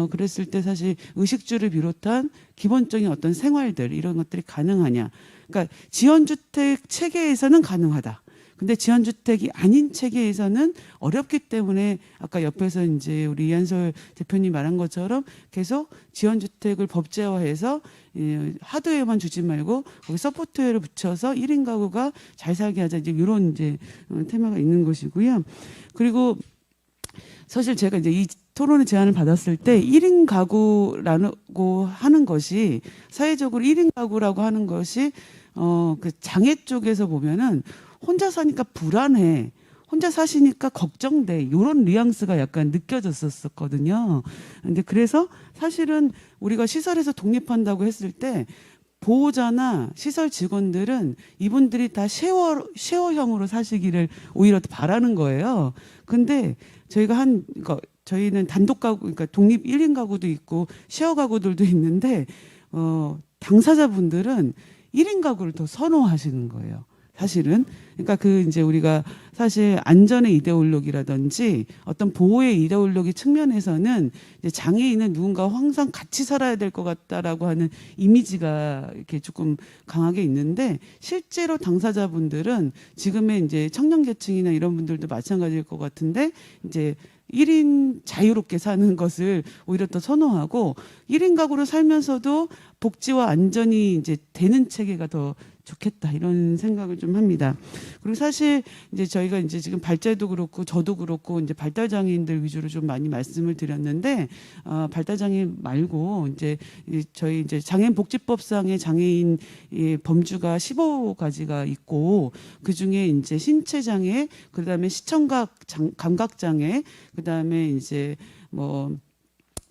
그랬을 때 사실 의식주를 비롯한 기본적인 어떤 생활들 이런 것들이 가능하냐? 그러니까 지원주택 체계에서는 가능하다. 근데 지원주택이 아닌 체계에서는 어렵기 때문에 아까 옆에서 이제 우리 이한솔 대표님 말한 것처럼 계속 지원주택을 법제화해서 하드웨어만 주지 말고 거기 서포트웨어를 붙여서 1인 가구가 잘 살게 하자 이제 이런 이제 테마가 있는 것이고요. 그리고 사실 제가 이제 이 토론의 제안을 받았을 때 1인 가구라고 하는 것이 사회적으로 1인 가구라고 하는 것이 그 장애 쪽에서 보면은 혼자 사니까 불안해. 혼자 사시니까 걱정돼. 이런 뉘앙스가 약간 느껴졌었거든요. 근데 그래서 사실은 우리가 시설에서 독립한다고 했을 때 보호자나 시설 직원들은 이분들이 다 쉐어형으로 사시기를 오히려 바라는 거예요. 근데 저희가 그러니까 저희는 단독 가구, 그러니까 독립 1인 가구도 있고 쉐어 가구들도 있는데 당사자분들은 1인 가구를 더 선호하시는 거예요. 사실은. 그러니까 이제 우리가 사실 안전의 이데올로기라든지 어떤 보호의 이데올로기 측면에서는 이제 장애인은 누군가 항상 같이 살아야 될 것 같다라고 하는 이미지가 이렇게 조금 강하게 있는데 실제로 당사자분들은 지금의 이제 청년계층이나 이런 분들도 마찬가지일 것 같은데 이제 1인 자유롭게 사는 것을 오히려 더 선호하고 1인 가구로 살면서도 복지와 안전이 이제 되는 체계가 더 좋겠다 이런 생각을 좀 합니다. 그리고 사실 이제 저희가 이제 지금 발제도 그렇고 저도 그렇고 이제 발달 장애인들 위주로 좀 많이 말씀을 드렸는데 발달 장애인 말고 이제 저희 이제 장애인 복지법상의 장애인 범주가 15가지가 있고 그 중에 이제 신체 장애, 그다음에 시청각 감각 장애, 그다음에 이제 뭐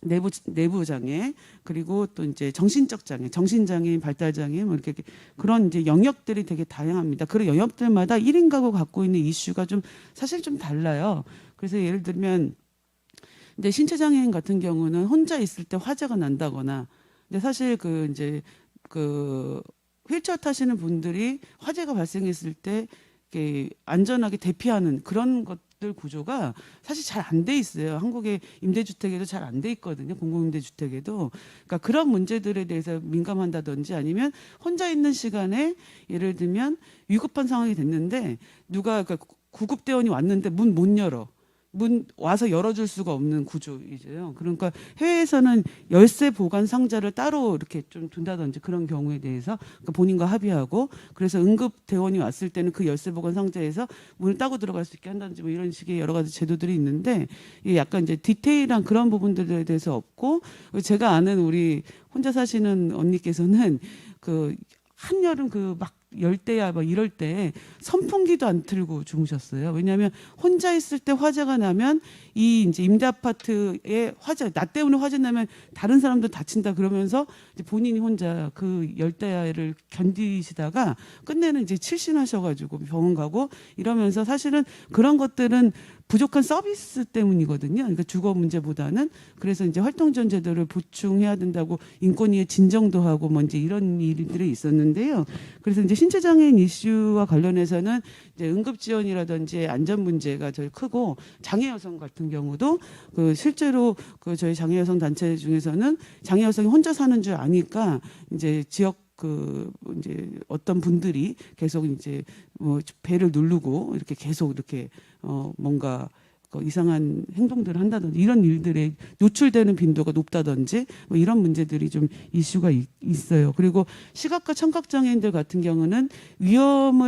내부 장애, 그리고 또 이제 정신적 장애, 정신장애인, 발달장애, 뭐 이렇게 그런 이제 영역들이 되게 다양합니다. 그런 영역들마다 1인 가구 갖고 있는 이슈가 좀 사실 좀 달라요. 그래서 예를 들면 이제 신체 장애인 같은 경우는 혼자 있을 때 화재가 난다거나, 근데 사실 이제 휠체어 타시는 분들이 화재가 발생했을 때 이렇게 안전하게 대피하는 그런 것들 구조가 사실 잘 안 돼 있어요. 한국의 임대주택에도 잘 안 돼 있거든요. 공공임대주택에도. 그러니까 그런 문제들에 대해서 민감한다든지 아니면 혼자 있는 시간에 예를 들면 위급한 상황이 됐는데 누가 구급대원이 왔는데 문 못 열어. 문 와서 열어줄 수가 없는 구조이죠. 그러니까 해외에서는 열쇠 보관 상자를 따로 이렇게 좀 둔다든지 그런 경우에 대해서 본인과 합의하고, 그래서 응급 대원이 왔을 때는 그 열쇠 보관 상자에서 문을 따고 들어갈 수 있게 한다든지 뭐 이런 식의 여러 가지 제도들이 있는데 이게 약간 이제 디테일한 그런 부분들에 대해서 없고, 제가 아는 우리 혼자 사시는 언니께서는 한여름 막 열대야 막 이럴 때 선풍기도 안 틀고 주무셨어요. 왜냐하면 혼자 있을 때 화재가 나면 이 이제 임대 아파트에 나 때문에 화재 나면 다른 사람도 다친다 그러면서 이제 본인이 혼자 그 열대야를 견디시다가 끝내는 이제 칠신하셔가지고 병원 가고 이러면서, 사실은 그런 것들은 부족한 서비스 때문이거든요. 그러니까 주거 문제보다는. 그래서 이제 활동지원 제도를 보충해야 된다고 인권위에 진정도 하고 뭐 이제 이런 일들이 있었는데요. 그래서 이제 신체장애인 이슈와 관련해서는 이제 응급지원이라든지 안전 문제가 제일 크고, 장애 여성 같은 경우도 실제로 저희 장애 여성 단체 중에서는 장애 여성이 혼자 사는 줄 아니까 이제 지역 이제 어떤 분들이 계속 이제 뭐 배를 누르고 이렇게 계속 이렇게 뭔가 이상한 행동들을 한다든지 이런 일들에 노출되는 빈도가 높다든지 뭐 이런 문제들이 좀 이슈가 있어요. 그리고 시각과 청각 장애인들 같은 경우는 위험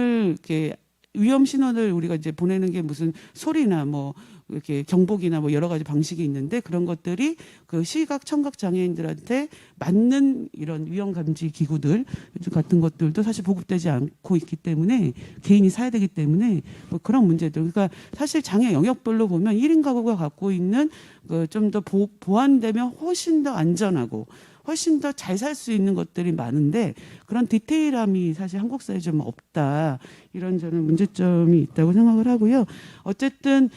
신호를 우리가 이제 보내는 게 무슨 소리나 뭐 이렇게 경보기나 뭐 여러 가지 방식이 있는데, 그런 것들이 시각 청각 장애인들한테 맞는 이런 위험 감지 기구들 같은 것들도 사실 보급되지 않고 있기 때문에, 개인이 사야 되기 때문에 뭐 그런 문제들. 그러니까 사실 장애 영역별로 보면 1인 가구가 갖고 있는 좀 더 보완되면 훨씬 더 안전하고 훨씬 더 잘 살 수 있는 것들이 많은데, 그런 디테일함이 사실 한국 사회에 좀 없다, 이런 저는 문제점이 있다고 생각을 하고요. 어쨌든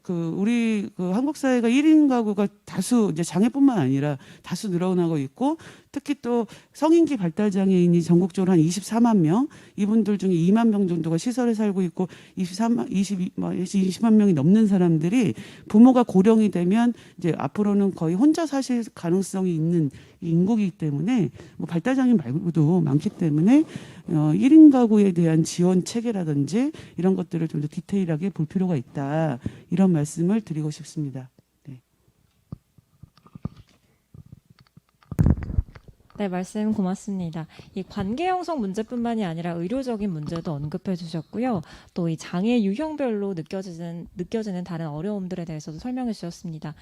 우리 한국 사회가 1인 가구가 다수, 이제 장애뿐만 아니라 다수 늘어나고 있고, 특히 또 성인기 발달 장애인이 전국적으로 한 24만 명, 이분들 중에 2만 명 정도가 시설에 살고 있고 20만 명이 넘는 사람들이 부모가 고령이 되면 이제 앞으로는 거의 혼자 사실 가능성이 있는 인구이기 때문에, 뭐 발달 장애인 말고도 많기 때문에 1인 가구에 대한 지원 체계라든지 이런 것들을 좀 더 디테일하게 볼 필요가 있다, 이런 말씀을 드리고 싶습니다. 네, 말씀 고맙습니다. 이 관계 형성 문제뿐만이 아니라 의료적인 문제도 언급해 주셨고요. 또 이 장애 유형별로 느껴지는 다른 어려움들에 대해서도 설명해 주셨습니다.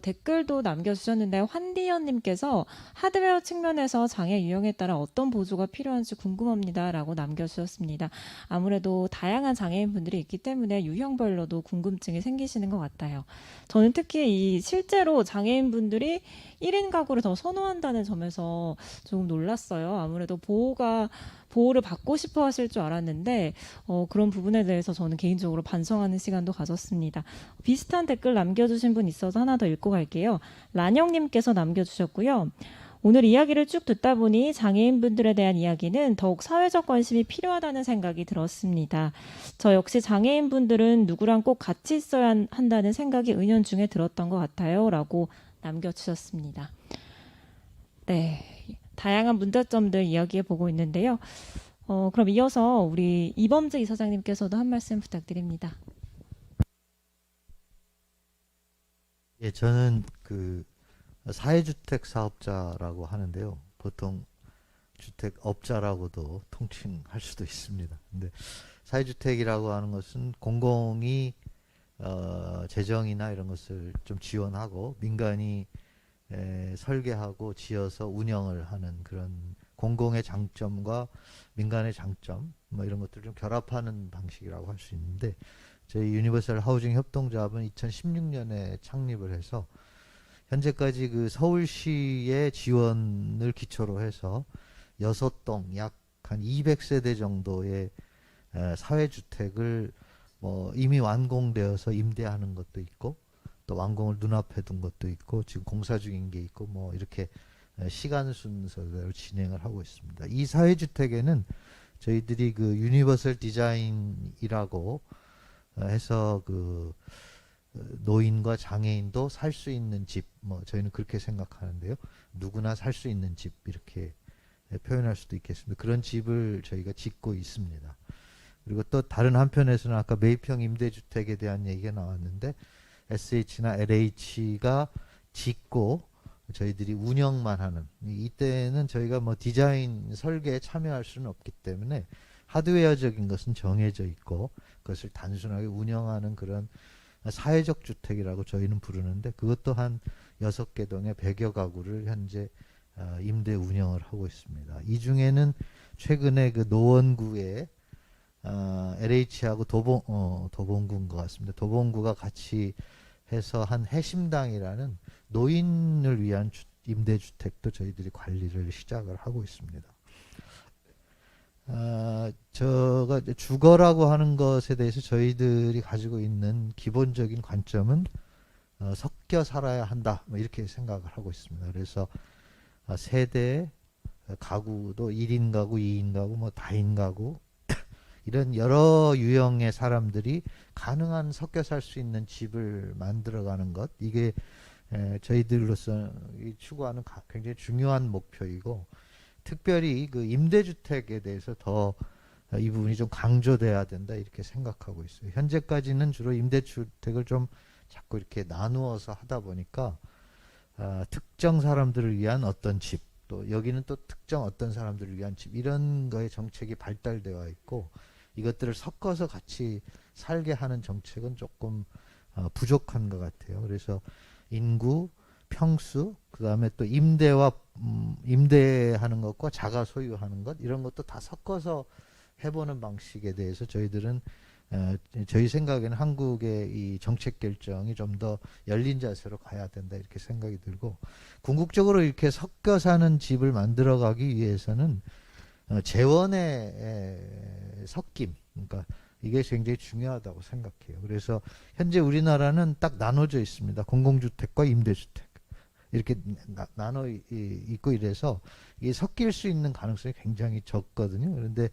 댓글도 남겨주셨는데, 환디연님께서 하드웨어 측면에서 장애 유형에 따라 어떤 보조가 필요한지 궁금합니다라고 남겨주셨습니다. 아무래도 다양한 장애인분들이 있기 때문에 유형별로도 궁금증이 생기시는 것 같아요. 저는 특히 실제로 장애인분들이 1인 가구를 더 선호한다는 점에서 조금 놀랐어요. 아무래도 보호를 받고 싶어 하실 줄 알았는데 그런 부분에 대해서 저는 개인적으로 반성하는 시간도 가졌습니다. 비슷한 댓글 남겨주신 분 있어서 하나 더 읽고 갈게요. 란영님께서 남겨주셨고요. 오늘 이야기를 쭉 듣다 보니 장애인분들에 대한 이야기는 더욱 사회적 관심이 필요하다는 생각이 들었습니다. 저 역시 장애인분들은 누구랑 꼭 같이 있어야 한다는 생각이 은연중에 들었던 것 같아요. 라고 남겨주셨습니다. 네, 다양한 문제점들 이야기해 보고 있는데요. 그럼 이어서 우리 이범재 이사장님께서도 한 말씀 부탁드립니다. 예, 저는 그 사회주택 사업자라고 하는데요. 보통 주택업자라고도 통칭할 수도 있습니다. 근데 사회주택이라고 하는 것은 공공이 재정이나 이런 것을 좀 지원하고 민간이 설계하고 지어서 운영을 하는 그런 공공의 장점과 민간의 장점 뭐 이런 것들을 좀 결합하는 방식이라고 할 수 있는데 저희 유니버설 하우징 협동조합은 2016년에 창립을 해서 현재까지 그 서울시의 지원을 기초로 해서 6동 약 한 200세대 정도의 사회주택을 뭐 이미 완공되어서 임대하는 것도 있고 또 완공을 눈앞에 둔 것도 있고 지금 공사 중인 게 있고 뭐 이렇게 시간 순서대로 진행을 하고 있습니다. 이 사회주택에는 저희들이 그 유니버설 디자인이라고 해서 그 노인과 장애인도 살 수 있는 집, 뭐 저희는 그렇게 생각하는데요. 누구나 살 수 있는 집 이렇게 표현할 수도 있겠습니다. 그런 집을 저희가 짓고 있습니다. 그리고 또 다른 한편에서는 아까 매입형 임대주택에 대한 얘기가 나왔는데 SH나 LH가 짓고 저희들이 운영만 하는 이때는 저희가 뭐 디자인 설계에 참여할 수는 없기 때문에 하드웨어적인 것은 정해져 있고 그것을 단순하게 운영하는 그런 사회적 주택이라고 저희는 부르는데 그것 또한 6개 동에 100여 가구를 현재 임대 운영을 하고 있습니다. 이 중에는 최근에 그 노원구에 LH하고 도봉구인 것 같습니다. 도봉구가 같이 해서 한 해심당이라는 노인을 위한 임대주택도 저희들이 관리를 시작을 하고 있습니다. 제가 주거라고 하는 것에 대해서 저희들이 가지고 있는 기본적인 관점은 섞여 살아야 한다 뭐 이렇게 생각을 하고 있습니다. 그래서 세대 가구도 1인 가구, 2인 가구, 뭐 다인 가구 이런 여러 유형의 사람들이 가능한 섞여 살 수 있는 집을 만들어가는 것 이게 저희들로서 추구하는 굉장히 중요한 목표이고 특별히 그 임대주택에 대해서 더 이 부분이 좀 강조돼야 된다 이렇게 생각하고 있어요. 현재까지는 주로 임대주택을 좀 자꾸 이렇게 나누어서 하다 보니까 특정 사람들을 위한 어떤 집, 또 여기는 또 특정 어떤 사람들을 위한 집 이런 거에 정책이 발달되어 있고 이것들을 섞어서 같이 살게 하는 정책은 조금 부족한 것 같아요. 그래서 인구, 평수, 그 다음에 또 임대와 임대하는 것과 자가 소유하는 것 이런 것도 다 섞어서 해보는 방식에 대해서 저희들은 저희 생각에는 한국의 이 정책 결정이 좀 더 열린 자세로 가야 된다 이렇게 생각이 들고 궁극적으로 이렇게 섞여 사는 집을 만들어가기 위해서는 재원의 섞임 그러니까 이게 굉장히 중요하다고 생각해요. 그래서 현재 우리나라는 딱 나눠져 있습니다. 공공주택과 임대주택 이렇게 나눠 있고 이래서 이게 섞일 수 있는 가능성이 굉장히 적거든요. 그런데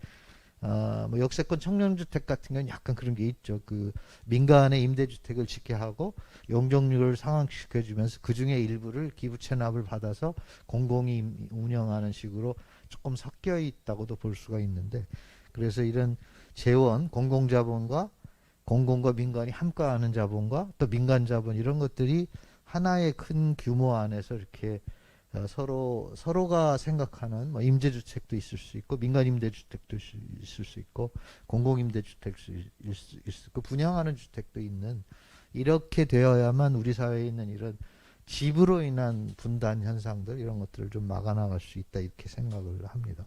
뭐 역세권 청년주택 같은 경우는 약간 그런 게 있죠. 그 민간의 임대주택을 짓게 하고 용적률을 상향시켜주면서 그 중에 일부를 기부 체납을 받아서 공공이 운영하는 식으로 조금 섞여 있다고도 볼 수가 있는데 그래서 이런 재원, 공공자본과 민간이 함께하는 자본과 또 민간자본 이런 것들이 하나의 큰 규모 안에서 이렇게 서로가 생각하는 뭐 임대주택도 있을 수 있고 민간 임대주택도 있을 수 있고 공공 임대주택도 있을 수 있고 분양하는 주택도 있는 이렇게 되어야만 우리 사회에 있는 이런 집으로 인한 분단 현상들 이런 것들을 좀 막아나갈 수 있다 이렇게 생각을 합니다.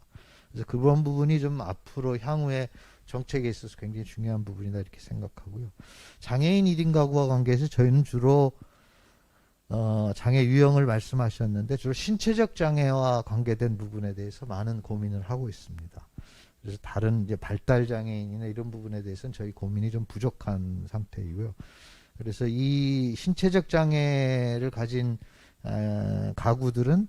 그래서 그런 부분이 좀 앞으로 향후에 정책에 있어서 굉장히 중요한 부분이다 이렇게 생각하고요. 장애인 1인 가구와 관계해서 저희는 주로 장애 유형을 말씀하셨는데 주로 신체적 장애와 관계된 부분에 대해서 많은 고민을 하고 있습니다. 그래서 다른 이제 발달 장애인이나 이런 부분에 대해서는 저희 고민이 좀 부족한 상태이고요. 그래서 이 신체적 장애를 가진 가구들은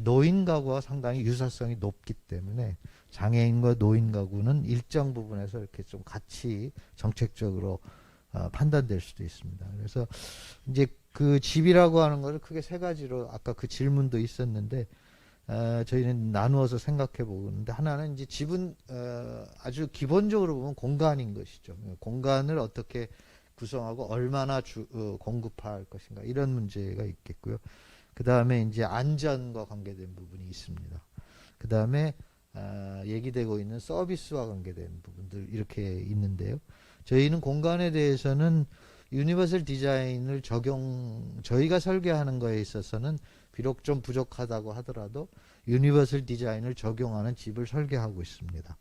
노인 가구와 상당히 유사성이 높기 때문에 장애인과 노인 가구는 일정 부분에서 이렇게 좀 같이 정책적으로 판단될 수도 있습니다. 그래서 이제 그 집이라고 하는 것을 크게 세 가지로 아까 그 질문도 있었는데 저희는 나누어서 생각해 보는데 하나는 이제 집은 아주 기본적으로 보면 공간인 것이죠. 공간을 어떻게 구성하고 얼마나 공급할 것인가 이런 문제가 있겠고요. 그 다음에 이제 안전과 관계된 부분이 있습니다. 그 다음에 얘기되고 있는 서비스와 관계된 부분들 이렇게 있는데요. 저희는 공간에 대해서는 유니버설 디자인을 저희가 설계하는 거에 있어서는 비록 좀 부족하다고 하더라도 유니버설 디자인을 적용하는 집을 설계하고 있습니다.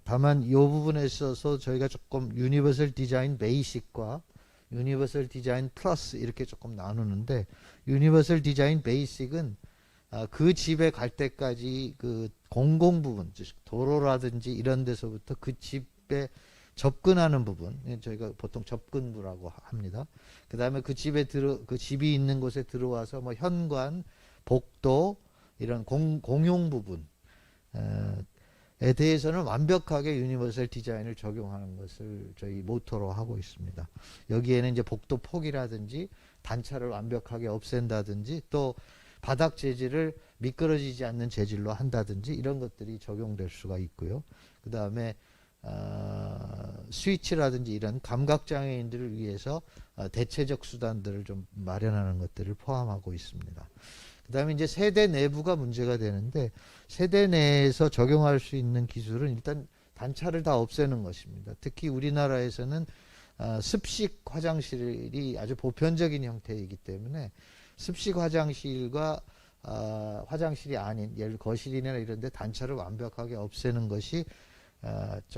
다만 이 부분에 있어서 저희가 조금 유니버설 디자인 베이식과 유니버설 디자인 플러스 이렇게 조금 나누는데 유니버설 디자인 베이식은 그 집에 갈 때까지 그 공공 부분, 즉 도로라든지 이런 데서부터 그 집에 접근하는 부분, 저희가 보통 접근부라고 합니다. 그 다음에 그 집이 있는 곳에 들어와서 뭐 현관, 복도 이런 공용 부분 에 대해서는 완벽하게 유니버설 디자인을 적용하는 것을 저희 모토로 하고 있습니다. 여기에는 이제 복도 폭이라든지 단차를 완벽하게 없앤다든지 또 바닥 재질을 미끄러지지 않는 재질로 한다든지 이런 것들이 적용될 수가 있고요. 그 다음에 스위치라든지 이런 감각장애인들을 위해서 대체적 수단들을 좀 마련하는 것들을 포함하고 있습니다. 그 다음에 이제 세대 내부가 문제가 되는데 세대 내에서 적용할 수 있는 기술은 일단 단차를 다 없애는 것입니다. 특히 우리나라에서는 습식 화장실이 아주 보편적인 형태이기 때문에 습식 화장실과 화장실이 아닌 예를 거실이나 이런 데 단차를 완벽하게 없애는 것이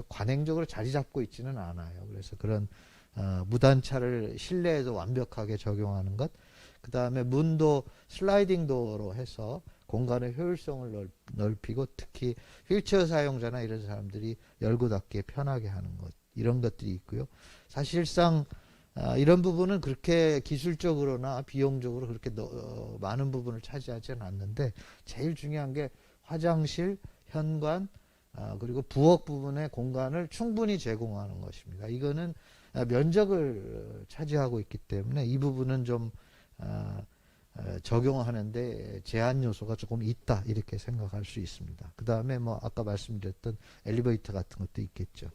관행적으로 자리 잡고 있지는 않아요. 그래서 그런 무단차를 실내에도 완벽하게 적용하는 것, 그 다음에 문도 슬라이딩 도어로 해서 공간의 효율성을 넓히고 특히 휠체어 사용자나 이런 사람들이 열고 닫기에 편하게 하는 것, 이런 것들이 있고요. 사실상 이런 부분은 그렇게 기술적으로나 비용적으로 그렇게 많은 부분을 차지하지는 않는데 제일 중요한 게 화장실, 현관, 그리고 부엌 부분의 공간을 충분히 제공하는 것입니다. 이거는 면적을 차지하고 있기 때문에 이 부분은 좀 적용하는데 제한 요소가 조금 있다 이렇게 생각할 수 있습니다. 그 다음에 뭐 아까 말씀드렸던 엘리베이터 같은 것도 있겠죠.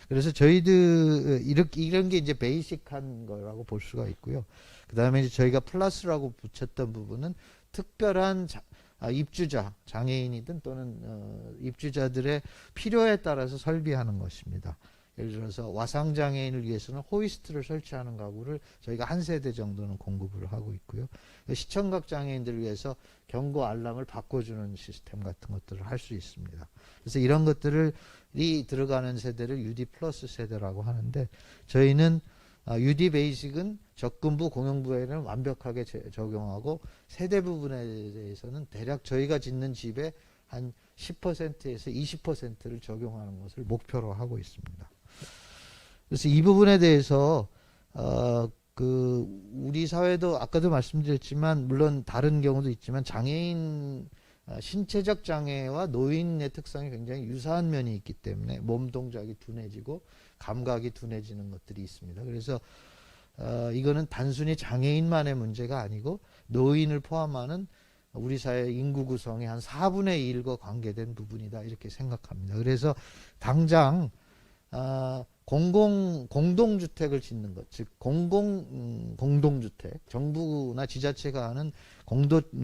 그래서 저희들 이런 게 이제 베이직한 거라고 볼 수가 있고요. 그 다음에 이제 저희가 플러스라고 붙였던 부분은 특별한 입주자, 장애인이든 또는 입주자들의 필요에 따라서 설비하는 것입니다. 예를 들어서 와상 장애인을 위해서는 호이스트를 설치하는 가구를 저희가 한 세대 정도는 공급을 하고 있고요. 시청각 장애인들을 위해서 경고 알람을 바꿔주는 시스템 같은 것들을 할 수 있습니다. 그래서 이런 것들이 들어가는 세대를 UD 플러스 세대라고 하는데 저희는 UD 베이직은 접근부, 공용부에는 완벽하게 적용하고 세대 부분에 대해서는 대략 저희가 짓는 집에 한 10%에서 20%를 적용하는 것을 목표로 하고 있습니다. 그래서 이 부분에 대해서 우리 사회도 아까도 말씀드렸지만 물론 다른 경우도 있지만 장애인 신체적 장애와 노인의 특성이 굉장히 유사한 면이 있기 때문에 몸 동작이 둔해지고 감각이 둔해지는 것들이 있습니다. 그래서 이거는 단순히 장애인만의 문제가 아니고 노인을 포함하는 우리 사회 인구 구성의 한 4분의 1과 관계된 부분이다 이렇게 생각합니다. 그래서 당장 공동주택을 짓는 것, 즉 공동주택, 정부나 지자체가 하는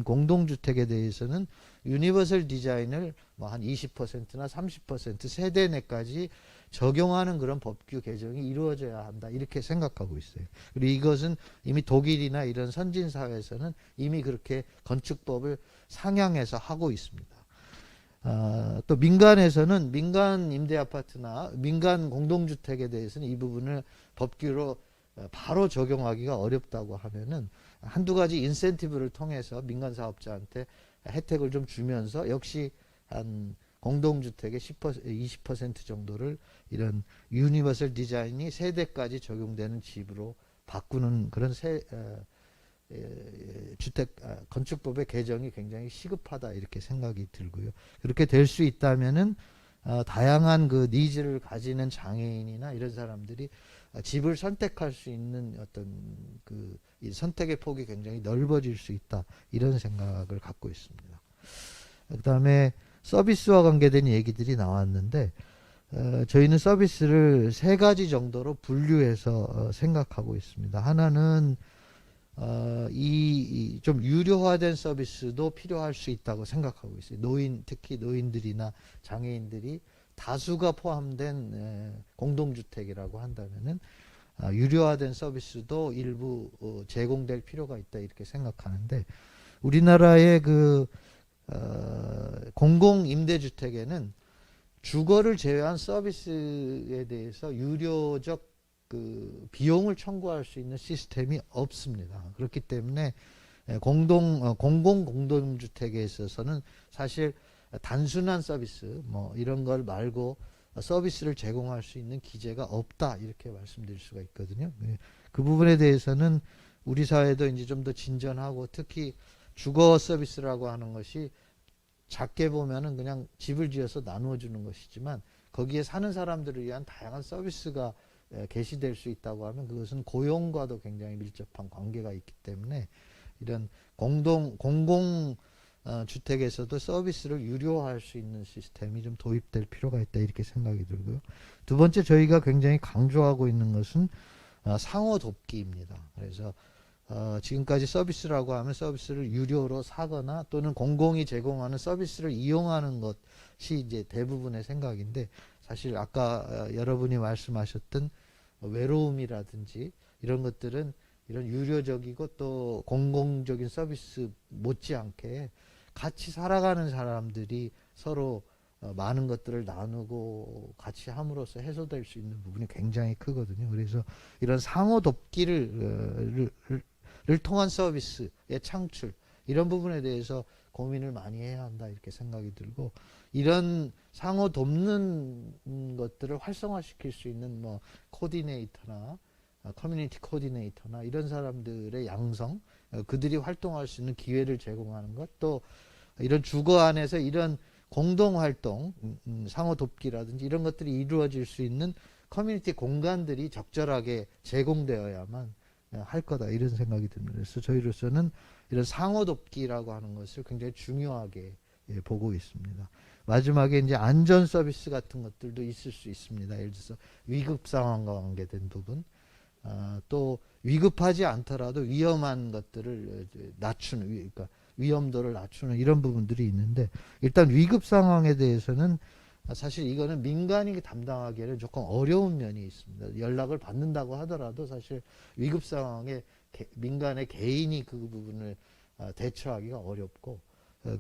공동주택에 대해서는 유니버설 디자인을 뭐 한 20%나 30% 세대 내까지 적용하는 그런 법규 개정이 이루어져야 한다 이렇게 생각하고 있어요. 그리고 이것은 이미 독일이나 이런 선진 사회에서는 이미 그렇게 건축법을 상향해서 하고 있습니다. 또 민간에서는 민간 임대 아파트나 민간 공동주택에 대해서는 이 부분을 법규로 바로 적용하기가 어렵다고 하면은 한두 가지 인센티브를 통해서 민간 사업자한테 혜택을 좀 주면서 역시 한 공동주택의 20% 정도를 이런 유니버설 디자인이 세대까지 적용되는 집으로 바꾸는 그런 건축법의 개정이 굉장히 시급하다 이렇게 생각이 들고요. 그렇게 될 수 있다면은 다양한 그 니즈를 가지는 장애인이나 이런 사람들이 집을 선택할 수 있는 어떤 이 선택의 폭이 굉장히 넓어질 수 있다 이런 생각을 갖고 있습니다. 그다음에 서비스와 관계된 얘기들이 나왔는데 저희는 서비스를 세 가지 정도로 분류해서 생각하고 있습니다. 하나는 이 좀 유료화된 서비스도 필요할 수 있다고 생각하고 있어요. 특히 노인들이나 장애인들이 다수가 포함된 공동주택이라고 한다면은 유료화된 서비스도 일부 제공될 필요가 있다 이렇게 생각하는데 우리나라의 공공임대주택에는 주거를 제외한 서비스에 대해서 유료적 비용을 청구할 수 있는 시스템이 없습니다. 그렇기 때문에 공동주택에 있어서는 사실 단순한 서비스 이런 걸 말고 서비스를 제공할 수 있는 기재가 없다 이렇게 말씀드릴 수가 있거든요. 그 부분에 대해서는 우리 사회도 이제 좀 더 진전하고 특히 주거 서비스라고 하는 것이 작게 보면은 그냥 집을 지어서 나누어 주는 것이지만 거기에 사는 사람들을 위한 다양한 서비스가 개시될 수 있다고 하면 그것은 고용과도 굉장히 밀접한 관계가 있기 때문에 이런 공공 주택에서도 서비스를 유료화할 수 있는 시스템이 좀 도입될 필요가 있다 이렇게 생각이 들고요. 두 번째 저희가 굉장히 강조하고 있는 것은 상호 돕기입니다. 그래서 지금까지 서비스라고 하면 서비스를 유료로 사거나 또는 공공이 제공하는 서비스를 이용하는 것이 이제 대부분의 생각인데 사실 아까 여러분이 말씀하셨던 외로움이라든지 이런 것들은 이런 유료적이고 또 공공적인 서비스 못지않게 같이 살아가는 사람들이 서로 많은 것들을 나누고 같이 함으로써 해소될 수 있는 부분이 굉장히 크거든요. 그래서 이런 상호 돕기를 통한 서비스의 창출 이런 부분에 대해서 고민을 많이 해야 한다 이렇게 생각이 들고 이런 상호 돕는 것들을 활성화시킬 수 있는 코디네이터나 커뮤니티 코디네이터나 이런 사람들의 양성 그들이 활동할 수 있는 기회를 제공하는 것 또 이런 주거 안에서 이런 공동활동 상호 돕기라든지 이런 것들이 이루어질 수 있는 커뮤니티 공간들이 적절하게 제공되어야만 할 거다 이런 생각이 듭니다. 그래서 저희로서는 이런 상호 돕기라고 하는 것을 굉장히 중요하게 보고 있습니다. 마지막에 이제 안전 서비스 같은 것들도 있을 수 있습니다. 예를 들어서 위급 상황과 관계된 부분, 또 위급하지 않더라도 위험한 것들을 낮추는, 그러니까 위험도를 낮추는 이런 부분들이 있는데 일단 위급 상황에 대해서는 사실 이거는 민간이 담당하기에는 조금 어려운 면이 있습니다. 연락을 받는다고 하더라도 사실 위급 상황에 민간의 개인이 그 부분을 대처하기가 어렵고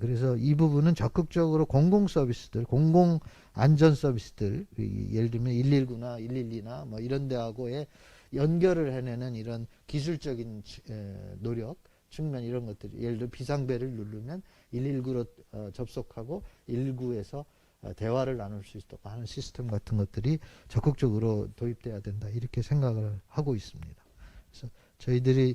그래서 이 부분은 적극적으로 공공 서비스들, 공공 안전 서비스들, 예를 들면 119나 112나 이런 데하고의 연결을 해내는 이런 기술적인 노력, 측면 이런 것들이 예를 들어 비상벨을 누르면 119로 접속하고 119에서 대화를 나눌 수 있도록 하는 시스템 같은 것들이 적극적으로 도입돼야 된다 이렇게 생각을 하고 있습니다. 그래서 저희들이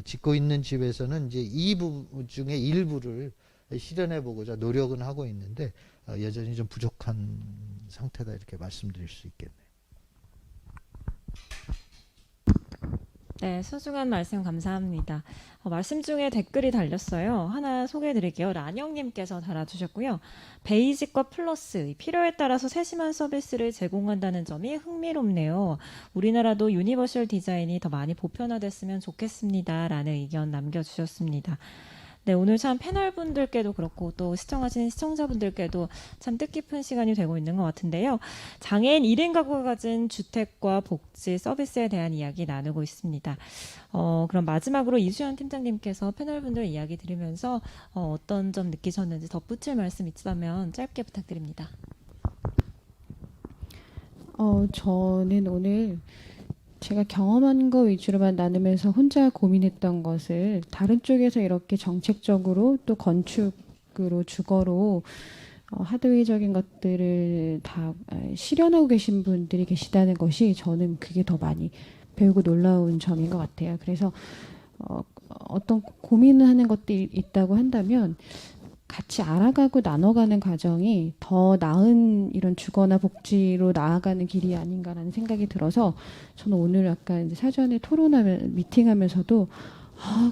짓고 있는 집에서는 이제 이 부분 중에 일부를 실현해 보고자 노력은 하고 있는데 여전히 좀 부족한 상태다 이렇게 말씀드릴 수 있겠네요. 네, 소중한 말씀 감사합니다. 말씀 중에 댓글이 달렸어요. 하나 소개해드릴게요. 란영님께서 달아주셨고요. 베이직과 플러스, 필요에 따라서 세심한 서비스를 제공한다는 점이 흥미롭네요. 우리나라도 유니버셜 디자인이 더 많이 보편화됐으면 좋겠습니다. 라는 의견 남겨주셨습니다. 네, 오늘 참 패널분들께도 그렇고 또 시청하신 시청자분들께도 참 뜻깊은 시간이 되고 있는 것 같은데요. 장애인 1인 가구가 가진 주택과 복지 서비스에 대한 이야기 나누고 있습니다. 그럼 마지막으로 이수연 팀장님께서 패널분들 이야기 들으면서 어떤 점 느끼셨는지 덧붙일 말씀 있다면 짧게 부탁드립니다. 저는 오늘 제가 경험한 거 위주로만 나누면서 혼자 고민했던 것을 다른 쪽에서 이렇게 정책적으로 또 건축으로 주거로 하드웨어적인 것들을 다 실현하고 계신 분들이 계시다는 것이 저는 그게 더 많이 배우고 놀라운 점인 것 같아요. 그래서 어떤 고민을 하는 것들이 있다고 한다면 같이 알아가고 나눠가는 과정이 더 나은 이런 주거나 복지로 나아가는 길이 아닌가라는 생각이 들어서 저는 오늘 아까 이제 사전에 미팅하면서도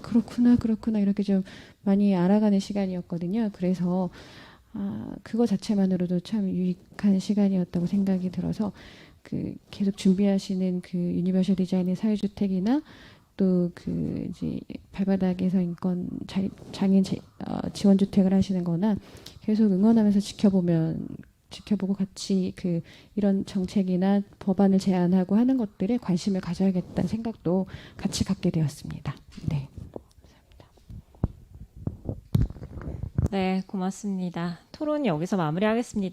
그렇구나 이렇게 좀 많이 알아가는 시간이었거든요. 그래서 그거 자체만으로도 참 유익한 시간이었다고 생각이 들어서 그 계속 준비하시는 그 유니버셜 디자인의 사회주택이나 또 그 이제 발바닥에서 인권 장애인 지원주택을 하시는 거나 계속 응원하면서 지켜보고 같이 그 이런 정책이나 법안을 제안하고 하는 것들에 관심을 가져야겠다는 생각도 같이 갖게 되었습니다. 네. 네, 고맙습니다. 토론 여기서 마무리하겠습니다.